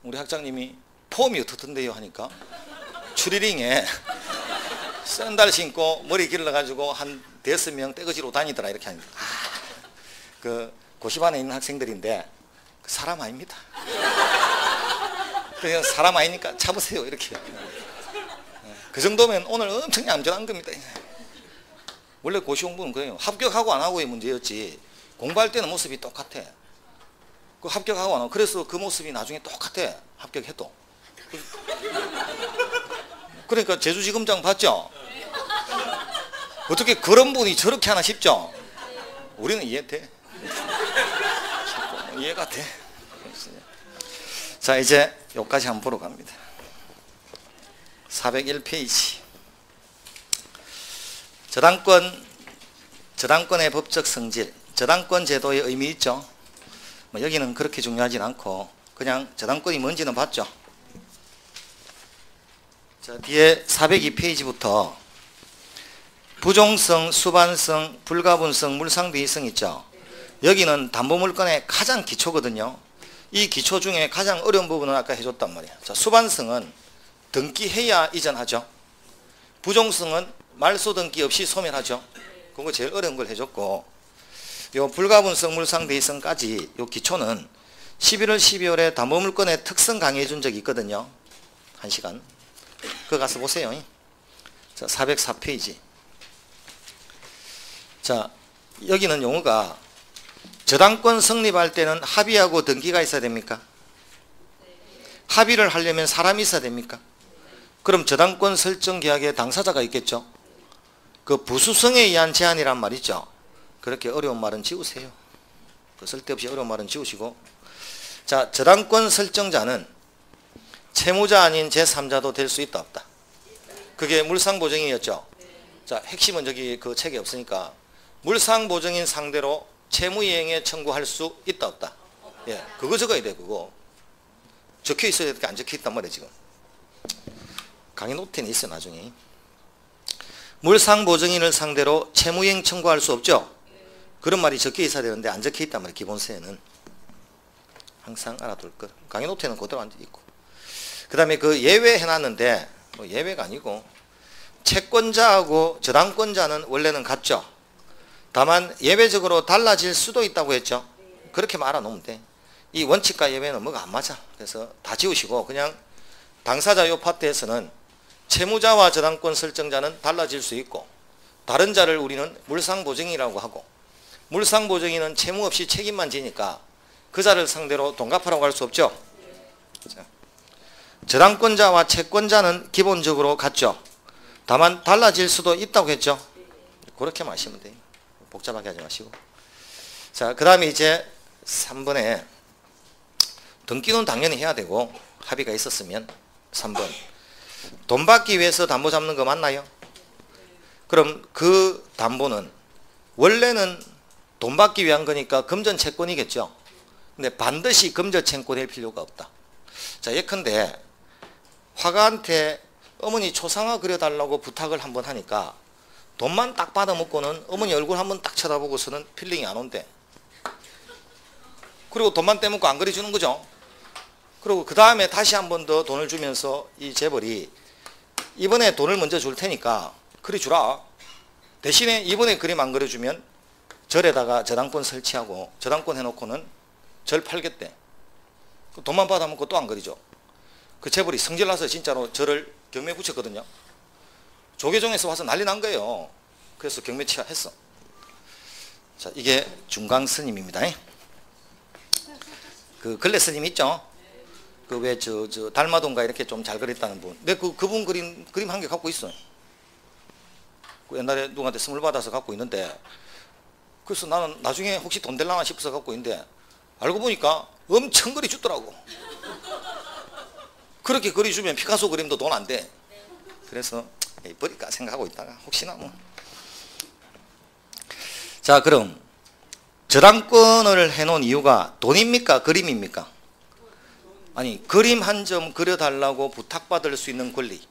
우리 학장님이 폼이 어떻던데요 하니까 추리링에 샌들 신고 머리 길러가지고 한 5명 떼거지로 다니더라 이렇게 하니까 그 고시반에 있는 학생들인데 그 사람 아닙니다. 그냥 사람 아니니까 참으세요 이렇게. 그 정도면 오늘 엄청 얌전한 겁니다. 원래 고시 공부는 그래요. 합격하고 안 하고의 문제였지 공부할 때는 모습이 똑같아. 그 합격하고 안 하고 그래서 그 모습이 나중에 똑같아. 합격해도. 그러니까 제주지검장 봤죠? 어떻게 그런 분이 저렇게 하나 싶죠? 우리는 이해돼. 이해가 돼. 자 이제 여기까지 한번 보러 갑니다. 401페이지. 저당권의 법적 성질. 저당권 제도의 의미 있죠. 뭐 여기는 그렇게 중요하진 않고 그냥 저당권이 뭔지는 봤죠. 자 뒤에 402페이지부터 부종성, 수반성, 불가분성, 물상비위성 있죠. 여기는 담보물건의 가장 기초거든요. 이 기초 중에 가장 어려운 부분은 아까 해줬단 말이야. 자, 수반성은 등기해야 이전하죠. 부종성은 말소 등기 없이 소멸하죠. 그거 제일 어려운 걸 해줬고 요 불가분성, 물상비위성까지 요 기초는 11월, 12월에 담보물건의 특성 강의해 준 적이 있거든요. 1시간. 그거 가서 보세요. 자, 404페이지. 자, 여기는 용어가 저당권 성립할 때는 합의하고 등기가 있어야 됩니까? 합의를 하려면 사람이 있어야 됩니까? 그럼 저당권 설정 계약에 당사자가 있겠죠? 그 부수성에 의한 제한이란 말이죠. 그렇게 어려운 말은 지우세요. 그 쓸데없이 어려운 말은 지우시고. 자, 저당권 설정자는 채무자 아닌 제3자도 될 수 있다 없다. 그게 물상보증이었죠. 자, 핵심은 저기 그 책에 없으니까 물상보증인 상대로 채무이행에 청구할 수 있다 없다. 예, 그거 적어야 돼. 그거 적혀 있어야 될 게 안 적혀 있단 말이에요. 지금 강의 노트에 있어 나중에. 물상보증인을 상대로 채무이행 청구할 수 없죠. 그런 말이 적혀 있어야 되는데 안 적혀 있단 말이에요. 기본세에는 항상 알아둘 것. 강의 노트에는 그대로 앉아 있고. 그 다음에 그 예외 해놨는데 뭐 예외가 아니고 채권자하고 저당권자는 원래는 같죠. 다만 예외적으로 달라질 수도 있다고 했죠. 그렇게 말아놓으면 돼. 이 원칙과 예외는 뭐가 안 맞아. 그래서 다 지우시고 그냥 당사자 요 파트에서는 채무자와 저당권 설정자는 달라질 수 있고 다른 자를 우리는 물상보증이라고 하고 물상보증인은 채무 없이 책임만 지니까 그 자를 상대로 돈 갚으라고 할 수 없죠. 자, 저당권자와 채권자는 기본적으로 같죠. 다만 달라질 수도 있다고 했죠. 그렇게 마시면 돼요. 복잡하게 하지 마시고. 자, 그 다음에 이제 3번에 등기는 당연히 해야 되고 합의가 있었으면 3번 돈 받기 위해서 담보 잡는 거 맞나요? 그럼 그 담보는 원래는 돈 받기 위한 거니까 금전채권이겠죠. 근데 반드시 금전채권일 필요가 없다. 자, 예컨대 화가한테 어머니 초상화 그려달라고 부탁을 한번 하니까 돈만 딱 받아먹고는 어머니 얼굴 한번 딱 쳐다보고서는 필링이 안 온대. 그리고 돈만 떼먹고 안 그려주는 거죠. 그리고 그 다음에 다시 한 번 더 돈을 주면서 이 재벌이 이번에 돈을 먼저 줄 테니까 그려주라. 대신에 이번에 그림 안 그려주면 절에다가 저당권 설치하고 저당권 해놓고는 절 팔겠대. 돈만 받아먹고 또 안 그리죠. 그 재벌이 성질나서 진짜로 절을 경매 붙였거든요. 조계종에서 와서 난리 난 거예요. 그래서 경매 취하했어. 자, 이게 중광스님입니다. 그 근래 스님 있죠? 그 왜 저 달마돈가 이렇게 좀 잘 그렸다는 분. 근데 그분 그림 한 개 갖고 있어요. 그 옛날에 누구한테 선물 받아서 갖고 있는데 그래서 나는 나중에 혹시 돈 될라나 싶어서 갖고 있는데 알고 보니까 엄청 그려주더라고. 그렇게 그려주면 피카소 그림도 돈 안 돼. 그래서 버릴까 생각하고 있다가 혹시나 뭐. 자, 그럼 저당권을 해놓은 이유가 돈입니까? 그림입니까? 아니, 그림 한 점 그려달라고 부탁받을 수 있는 권리,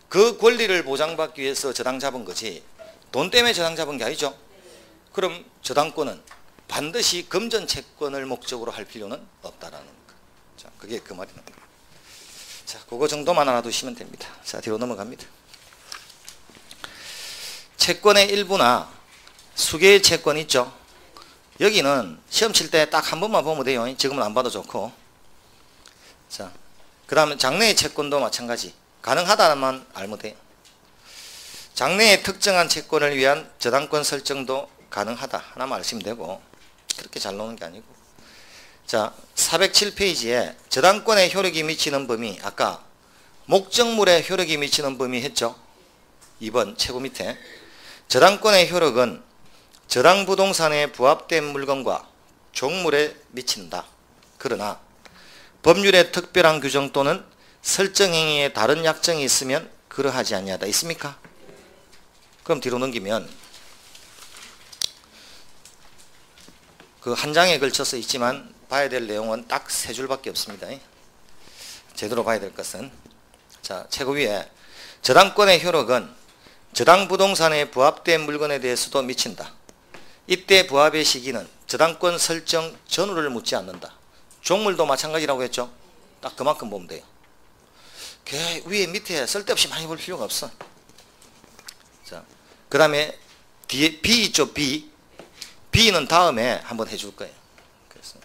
그 권리를 보장받기 위해서 저당 잡은 거지 돈 때문에 저당 잡은 게 아니죠. 그럼 저당권은 반드시 금전채권을 목적으로 할 필요는 없다라는 거. 자, 그게 그 말이는 거예요. 자, 그거 정도만 알아두시면 됩니다. 자, 뒤로 넘어갑니다. 채권의 일부나 수개의 채권 있죠. 여기는 시험 칠 때 딱 한 번만 보면 돼요. 지금은 안 봐도 좋고. 자, 그 다음에 장래의 채권도 마찬가지. 가능하다만 알면 돼요. 장래의 특정한 채권을 위한 저당권 설정도 가능하다. 하나만 아시면 되고. 그렇게 잘 나오는 게 아니고. 자, 407페이지에 저당권의 효력이 미치는 범위, 아까 목적물에 효력이 미치는 범위 했죠. 2번 최고 밑에 저당권의 효력은 저당부동산에 부합된 물건과 종물에 미친다. 그러나 법률의 특별한 규정 또는 설정행위에 다른 약정이 있으면 그러하지 아니하다. 있습니까? 그럼 뒤로 넘기면 그 한 장에 걸쳐서 있지만 봐야 될 내용은 딱 3줄밖에 없습니다. 제대로 봐야 될 것은, 자, 최고 위에 저당권의 효력은 저당부동산에 부합된 물건에 대해서도 미친다. 이때 부합의 시기는 저당권 설정 전후를 묻지 않는다. 종물도 마찬가지라고 했죠. 딱 그만큼 보면 돼요. 위에 밑에 쓸데없이 많이 볼 필요가 없어. 자, 그 다음에 뒤에 B 있죠. B는 다음에 한번 해줄 거예요. 그래서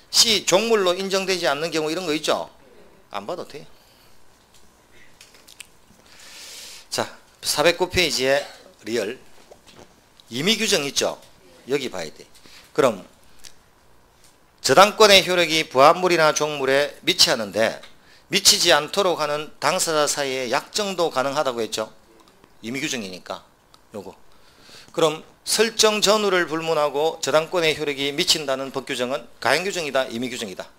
C, 종물로 인정되지 않는 경우 이런 거 있죠. 안 봐도 돼요. 자, 409페이지에 리얼 임의규정 있죠. 여기 봐야 돼. 그럼 저당권의 효력이 부합물이나 종물에 미치하는데 미치지 않도록 하는 당사자 사이의 약정도 가능하다고 했죠. 임의규정이니까 요거. 그럼 설정 전후를 불문하고 저당권의 효력이 미친다는 법규정은 가행규정이다, 임의규정이다.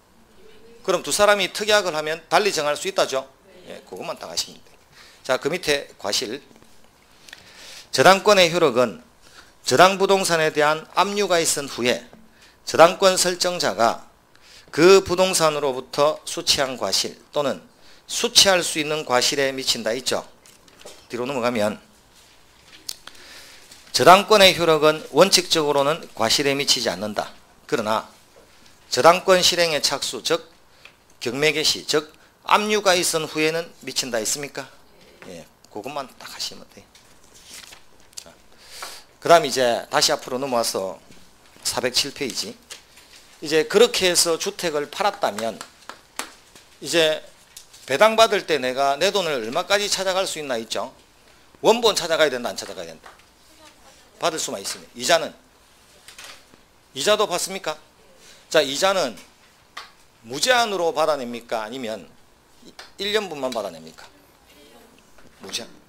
그럼 두 사람이 특약을 하면 달리 정할 수 있다죠. 예, 그것만 딱 아시면 돼요. 자, 그 밑에 과실. 저당권의 효력은 저당부동산에 대한 압류가 있은 후에 저당권 설정자가 그 부동산으로부터 수취한 과실 또는 수취할 수 있는 과실에 미친다 있죠. 뒤로 넘어가면 저당권의 효력은 원칙적으로는 과실에 미치지 않는다. 그러나 저당권 실행의 착수, 즉 경매 개시, 즉 압류가 있은 후에는 미친다 있습니까? 예, 그것만 딱 하시면 돼요. 그 다음 이제 다시 앞으로 넘어와서 407페이지 이제 그렇게 해서 주택을 팔았다면 이제 배당받을 때 내가 내 돈을 얼마까지 찾아갈 수 있나 있죠? 원본 찾아가야 된다, 안 찾아가야 된다? 받을 수만 있으면. 이자는? 이자도 받습니까? 자, 이자는 무제한으로 받아냅니까? 아니면 1년분만 받아냅니까?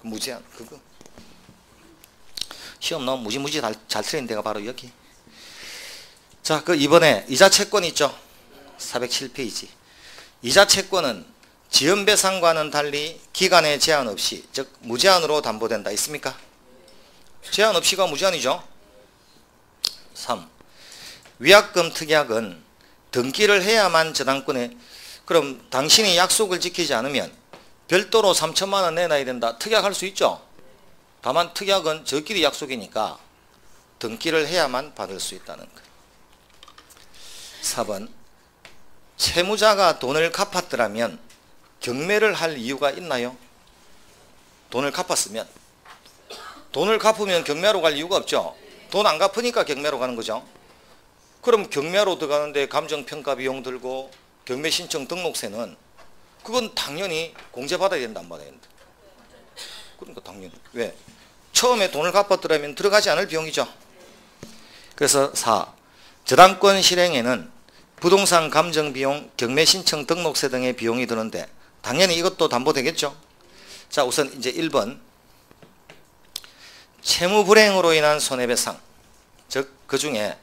무제한. 그거. 시험 나오면 무지무지 잘 틀린 데가 바로 여기. 자, 그 이번에 이자 채권 있죠? 407페이지. 이자 채권은 지연배상과는 달리 기간에 제한 없이, 즉 무제한으로 담보된다. 있습니까? 제한 없이가 무제한이죠. 3. 위약금 특약은 등기를 해야만 저당권에, 그럼 당신이 약속을 지키지 않으면 별도로 3천만 원 내놔야 된다. 특약할 수 있죠. 다만 특약은 저끼리 약속이니까 등기를 해야만 받을 수 있다는 것. 4번. 채무자가 돈을 갚았더라면 경매를 할 이유가 있나요? 돈을 갚았으면. 돈을 갚으면 경매로 갈 이유가 없죠. 돈 안 갚으니까 경매로 가는 거죠. 그럼 경매로 들어가는데 감정평가 비용 들고 경매 신청 등록세는 그건 당연히 공제받아야 된다, 안 받아야 된다? 그러니까 당연히. 왜? 처음에 돈을 갚았더라면 들어가지 않을 비용이죠. 그래서 4. 저당권 실행에는 부동산 감정 비용, 경매 신청 등록세 등의 비용이 드는데 당연히 이것도 담보되겠죠. 자, 우선 이제 1번. 채무 불행으로 인한 손해배상, 즉 그 중에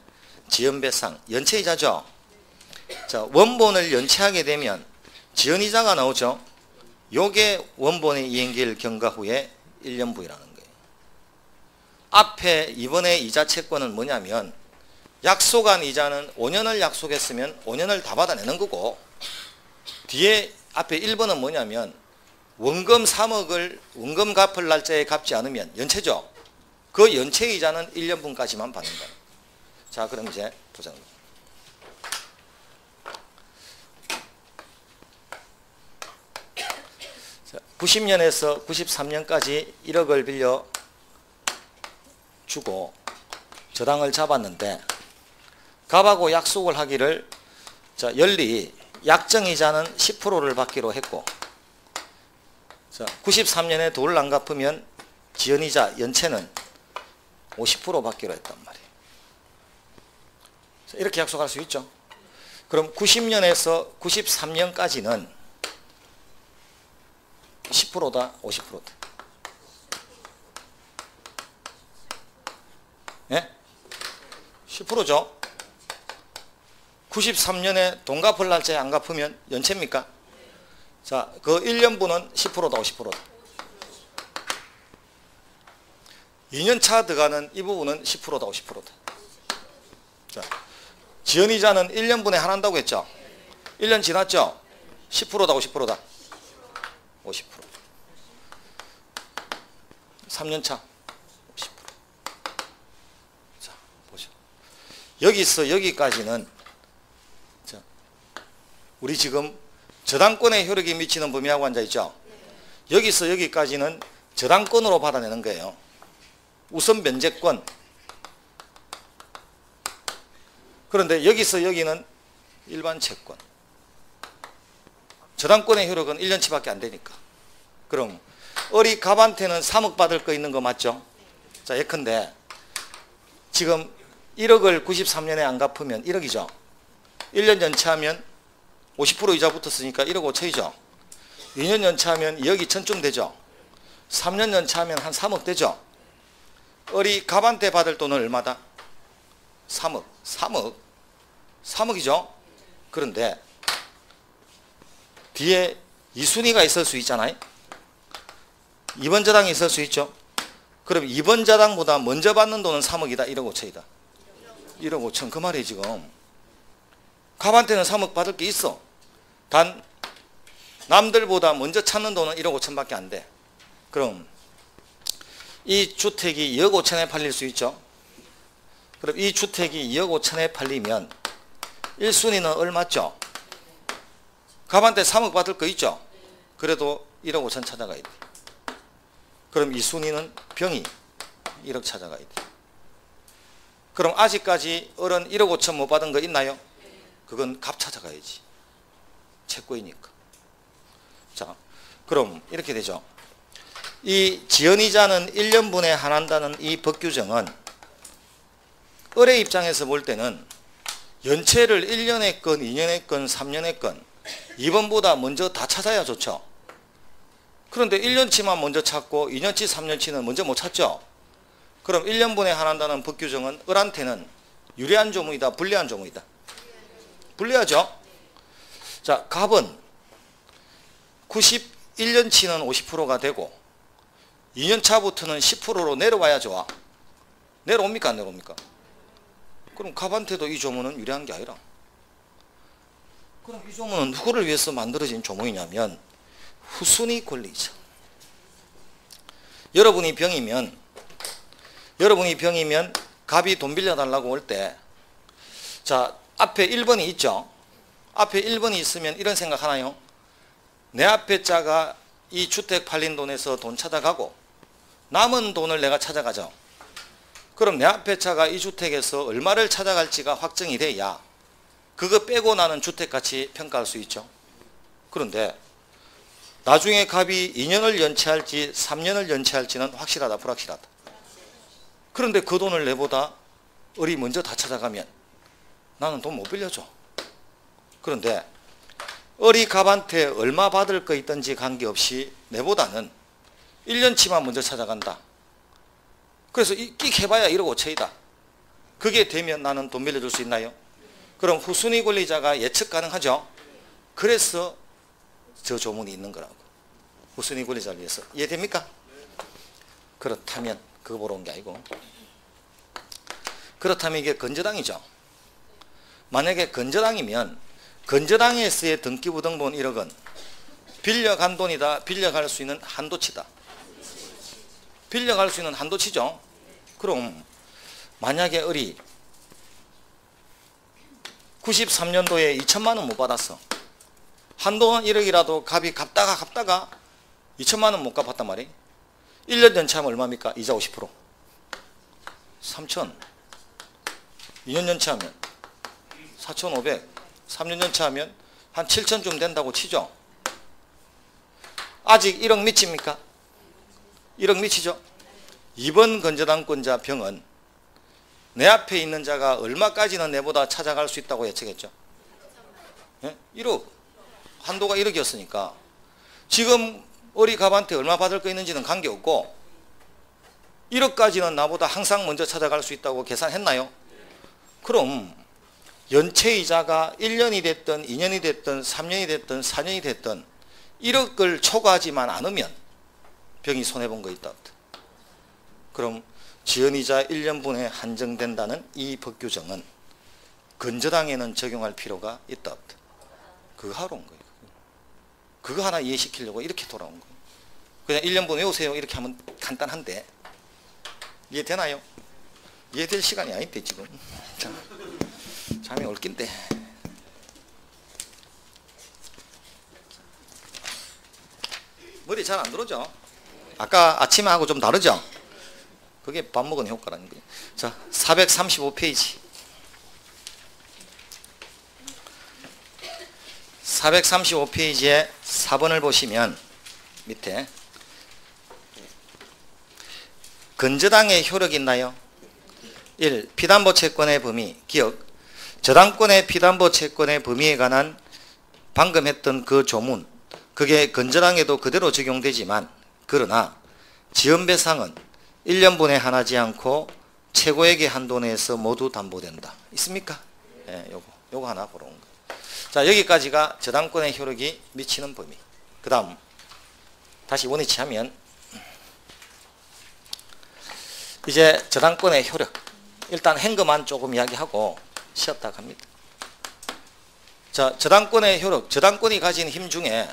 지연배상, 연체이자죠. 자, 원본을 연체하게 되면 지연이자가 나오죠. 요게 원본의 이행기일 경과 후에 1년 부이라는 거예요. 앞에 이번에 이자 채권은 뭐냐면 약속한 이자는 5년을 약속했으면 5년을 다 받아내는 거고, 뒤에 앞에 1번은 뭐냐면 원금 3억을 원금 갚을 날짜에 갚지 않으면 연체죠. 그 연체 이자는 1년분까지만 받는다. 자, 그럼 이제 보자. 자, 90년에서 93년까지 1억을 빌려 주고 저당을 잡았는데 갑하고 약속을 하기를, 자, 연리 약정이자는 10%를 받기로 했고, 자, 93년에 돈을 안 갚으면 지연이자 연체는 50% 받기로 했단 말이에요. 자, 이렇게 약속할 수 있죠. 그럼 90년에서 93년까지는 10%다, 50%다? 예? 10%죠. 93년에 돈 갚을 날짜에 안 갚으면 연체입니까? 자, 그 1년분은 10%다, 50%다? 2년차 들어가는 이 부분은 10%다, 50%다? 자, 지연이자는 1년분에 하나 한다고 했죠? 1년 지났죠? 10%다, 50%다? 50%. 3년차 50%. 자, 보죠. 여기서 여기까지는, 자, 우리 지금 저당권의 효력이 미치는 범위하고 앉아있죠? 여기서 여기까지는 저당권으로 받아내는 거예요. 우선 면제권. 그런데 여기서 여기는 일반 채권. 저당권의 효력은 1년치밖에 안 되니까. 그럼 어리 갑한테는 3억 받을 거 있는 거 맞죠? 자, 예컨대 지금 1억을 93년에 안 갚으면 1억이죠. 1년 연체하면 50% 이자 붙었으니까 1억 5천이죠. 2년 연체하면 2억 2천쯤 되죠. 3년 연체하면 한 3억 되죠. 어리 갑한테 받을 돈은 얼마다? 3억. 3억이죠. 그런데 뒤에 이순위가 있을 수 있잖아요. 2번 자당이 있을 수 있죠. 그럼 2번 자당보다 먼저 받는 돈은 3억이다, 1억 5천이다. 1억 5천. 그 말이 지금 갑한테는 3억 받을 게 있어. 단 남들보다 먼저 찾는 돈은 1억 5천밖에 안 돼. 그럼 이 주택이 2억 5천에 팔릴 수 있죠. 그럼 이 주택이 2억 5천에 팔리면 1순위는 얼마죠? 갑한테 3억 받을 거 있죠. 그래도 1억 5천 찾아가야 돼. 그럼 2순위는 병이 1억 찾아가야 돼. 그럼 아직까지 어른 1억 5천 못 받은 거 있나요? 그건 값 찾아가야지. 채권이니까. 자, 그럼 이렇게 되죠. 이 지연이자는 1년분에 한한다는 이 법규정은 을의 입장에서 볼 때는 연체를 1년에 건, 2년에 건, 3년에 건 2번보다 먼저 다 찾아야 좋죠. 그런데 1년치만 먼저 찾고 2년치, 3년치는 먼저 못 찾죠. 그럼 1년분에 한한다는 법규정은 을한테는 유리한 조문이다, 불리한 조문이다? 불리하죠. 자, 갑은 91년치는 50%가 되고 2년차부터는 10%로 내려와야 좋아. 내려옵니까 안 내려옵니까? 그럼 갑한테도 이 조문은 유리한 게 아니라, 그럼 이 조문은 누구를 위해서 만들어진 조문이냐면 후순위 권리자. 여러분이 병이면 갑이 돈 빌려달라고 올 때, 자, 앞에 1번이 있죠. 앞에 1번이 있으면 이런 생각 하나요? 내 앞에 자가 이 주택 팔린 돈에서 돈 찾아가고 남은 돈을 내가 찾아가죠. 그럼 내 앞에 자가 이 주택에서 얼마를 찾아갈지가 확정이 돼야 그거 빼고 나는 주택가치 평가할 수 있죠. 그런데 나중에 갑이 2년을 연체할지 3년을 연체할지는 확실하다, 불확실하다? 그런데 그 돈을 내보다 을이 먼저 다 찾아가면 나는 돈 못 빌려줘. 그런데 을이 갑한테 얼마 받을 거 있든지 관계없이 내보다는 1년치만 먼저 찾아간다. 그래서 끽 해봐야 1억 5천이다. 그게 되면 나는 돈 빌려줄 수 있나요? 그럼 후순위 권리자가 예측 가능하죠. 그래서 저 조문이 있는 거라고. 후순위 권리자를 위해서. 이해됩니까? 그렇다면 그거 보러 온 게 아니고, 그렇다면 이게 건저당이죠. 만약에 건저당이면 건저당에서의 등기부등본 1억은 빌려간 돈이다, 빌려갈 수 있는 한도치다. 빌려갈 수 있는 한도치죠. 그럼 만약에 을이 93년도에 2천만 원 못 받았어. 한도는 1억이라도 갑이 갚다가 2천만 원 못 갚았단 말이에요. 1년 연체하면 얼마입니까? 이자 50%. 3천. 2년 연체하면 4,500. 3년 연체하면 한 7천쯤 된다고 치죠. 아직 1억 미칩니까? 1억 미치죠. 이번 건저당권자 병은 내 앞에 있는 자가 얼마까지는 내보다 찾아갈 수 있다고 예측했죠. 예? 1억. 한도가 1억이었으니까 지금 을이 갑한테 얼마 받을 거 있는지는 관계없고 1억까지는 나보다 항상 먼저 찾아갈 수 있다고 계산했나요? 그럼 연체이자가 1년이 됐든 2년이 됐든 3년이 됐든 4년이 됐든 1억을 초과하지만 않으면 병이 손해본 거 있다. 그럼 지연이자 1년분에 한정된다는 이 법규정은 건저당에는 적용할 필요가 있다. 그거 하러 온 거예요. 그거 하나 이해시키려고 이렇게 돌아온 거예요. 그냥 1년분 외우세요 이렇게 하면 간단한데 이해되나요? 이해될 시간이 아닌데 지금. 잠이 올 낀데. 머리 잘 안 들어오죠? 아까 아침하고 좀 다르죠? 그게 밥 먹은 효과라는 거예요. 자, 435페이지. 435페이지에 4번을 보시면 밑에 건저당의 효력이 있나요? 1. 피담보 채권의 범위. 기억. 저당권의 피담보 채권의 범위에 관한 방금 했던 그 조문, 그게 건저당에도 그대로 적용되지만, 그러나 지연배상은 1년분에 한하지 않고 최고액의 한도 내에서 모두 담보된다. 있습니까? 예, 요거 하나 보러 온 거예요. 자, 여기까지가 저당권의 효력이 미치는 범위. 그 다음 다시 원위치하면 이제 저당권의 효력. 일단 행거만 조금 이야기하고 쉬었다 갑니다. 자, 저당권의 효력. 저당권이 가진 힘 중에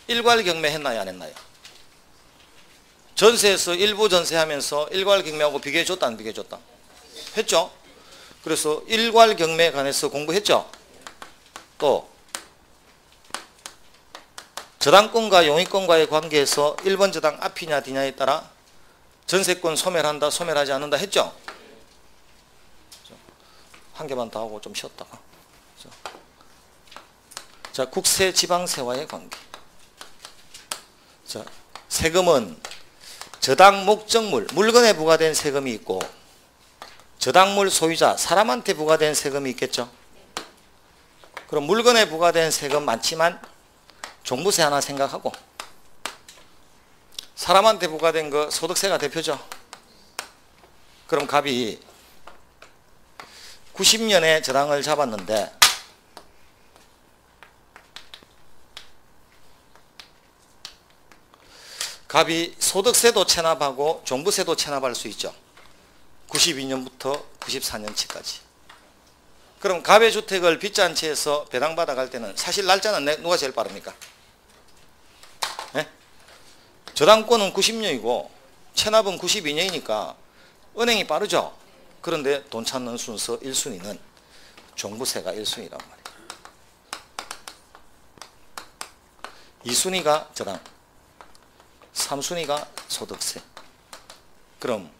일괄경매 했나요, 안 했나요? 전세에서 일부 전세하면서 일괄경매하고 비교해줬다, 안 비교해줬다? 했죠? 그래서 일괄경매에 관해서 공부했죠? 또 저당권과 용익권과의 관계에서 1번 저당 앞이냐 뒤냐에 따라 전세권 소멸한다, 소멸하지 않는다 했죠? 한 개만 더 하고 좀 쉬었다가. 자, 국세 지방세와의 관계. 자, 세금은 저당 목적물, 물건에 부과된 세금이 있고 저당물 소유자, 사람한테 부과된 세금이 있겠죠. 그럼 물건에 부과된 세금 많지만 종부세 하나 생각하고 사람한테 부과된 거 소득세가 대표죠. 그럼 갑이 90년에 저당을 잡았는데 갑이 소득세도 체납하고 종부세도 체납할 수 있죠. 92년부터 94년치까지. 그럼 갑의 주택을 빚잔치해서 배당받아 갈 때는 사실 날짜는 누가 제일 빠릅니까? 네? 저당권은 90년이고 체납은 92년이니까 은행이 빠르죠. 그런데 돈 찾는 순서 1순위는 종부세가 1순위란 말이에요. 2순위가 저당, 3순위가 소득세. 그럼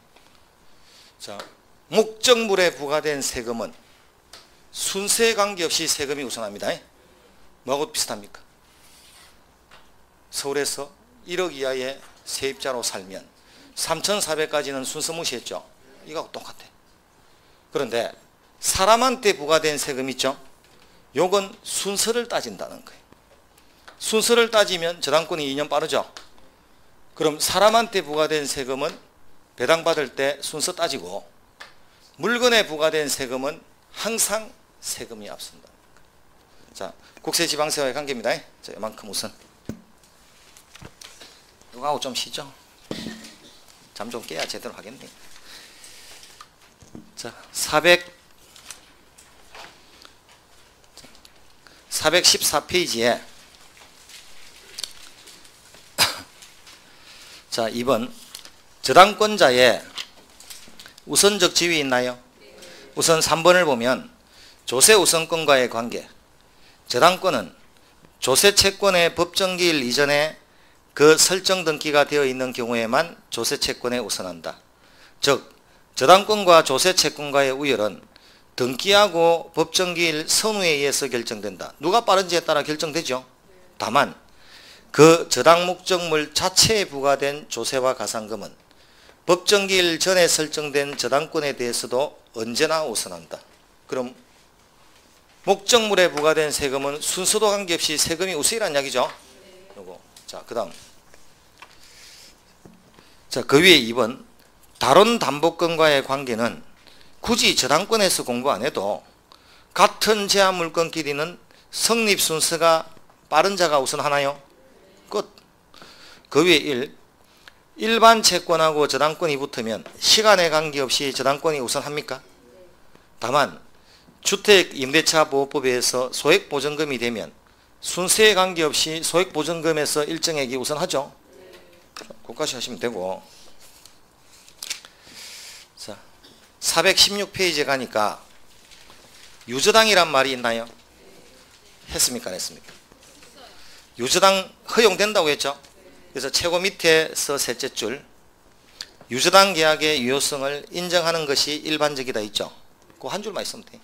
자, 목적물에 부과된 세금은 순서에 관계없이 세금이 우선합니다. 뭐하고 비슷합니까? 서울에서 1억 이하의 세입자로 살면 3,400까지는 순서 무시했죠. 이거하고 똑같아. 그런데 사람한테 부과된 세금 있죠. 요건 순서를 따진다는 거예요. 순서를 따지면 저당권이 2년 빠르죠. 그럼 사람한테 부과된 세금은 배당받을 때 순서 따지고 물건에 부과된 세금은 항상 세금이 앞선다. 자, 국세지방세와의 관계입니다. 자, 이만큼 우선 이거하고 좀 쉬죠. 잠 좀 깨야 제대로 하겠네. 자, 414페이지에 자, 2번 저당권자의 우선적 지위 있나요? 우선 3번을 보면 조세 우선권과의 관계. 저당권은 조세 채권의 법정기일 이전에 그 설정 등기가 되어 있는 경우에만 조세 채권에 우선한다. 즉 저당권과 조세 채권과의 우열은 등기하고 법정기일 선후에 의해서 결정된다. 누가 빠른지에 따라 결정되죠. 다만 그 저당 목적물 자체에 부과된 조세와 가산금은 법정기일 전에 설정된 저당권에 대해서도 언제나 우선한다. 그럼 목적물에 부과된 세금은 순서도 관계없이 세금이 우선이라는 이야기죠. 요거. 자, 그다음. 자, 그 위에 2번 다른 담보권과의 관계는 굳이 저당권에서 공부 안 해도 같은 제한 물건 길이는 성립 순서가 빠른 자가 우선하나요? 끝. 그 위에 1. 일반 채권하고 저당권이 붙으면 시간에 관계없이 저당권이 우선합니까? 다만 주택임대차 보호법에 의해서 소액보전금이 되면 순서에 관계없이 소액보전금에서 일정액이 우선하죠. 그것까지 하시면 되고. 자, 416페이지에 가니까 유저당이란 말이 있나요? 했습니까? 안 했습니까? 유저당 허용된다고 했죠. 그래서 최고 밑에서 셋째 줄 유저당 계약의 유효성을 인정하는 것이 일반적이다 있죠. 그 한 줄만 있으면 돼.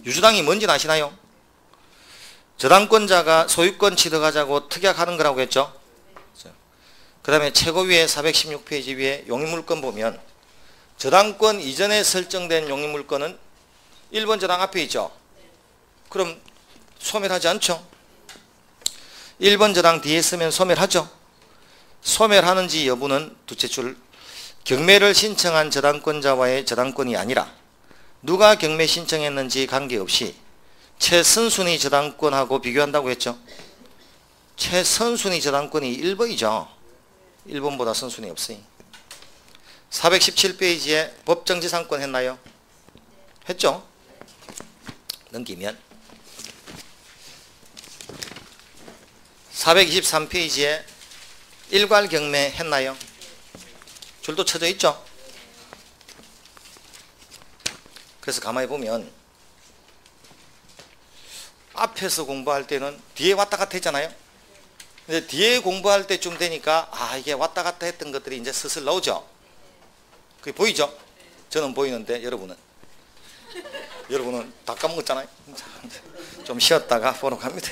유저당이 뭔지 아시나요? 저당권자가 소유권 취득하자고 특약하는 거라고 했죠. 그 다음에 최고 위에 416페이지 위에 용익물권 보면 저당권 이전에 설정된 용익물권은 1번 저당 앞에 있죠. 그럼 소멸하지 않죠. 1번 저당 뒤에 쓰면 소멸하죠. 소멸하는지 여부는 두째 줄 경매를 신청한 저당권자와의 저당권이 아니라 누가 경매 신청했는지 관계없이 최선순위 저당권하고 비교한다고 했죠. 최선순위 저당권이 1번이죠. 1번보다 선순위 없으니. 417페이지에 법정지상권 했나요? 했죠. 넘기면 423페이지에 일괄경매 했나요? 줄도 쳐져 있죠. 그래서 가만히 보면 앞에서 공부할 때는 뒤에 왔다 갔다 했잖아요. 근데 뒤에 공부할 때쯤 되니까 이게 왔다 갔다 했던 것들이 이제 슬슬 나오죠. 그게 보이죠? 저는 보이는데 여러분은 다 까먹었잖아요. 좀 쉬었다가 보러 갑니다.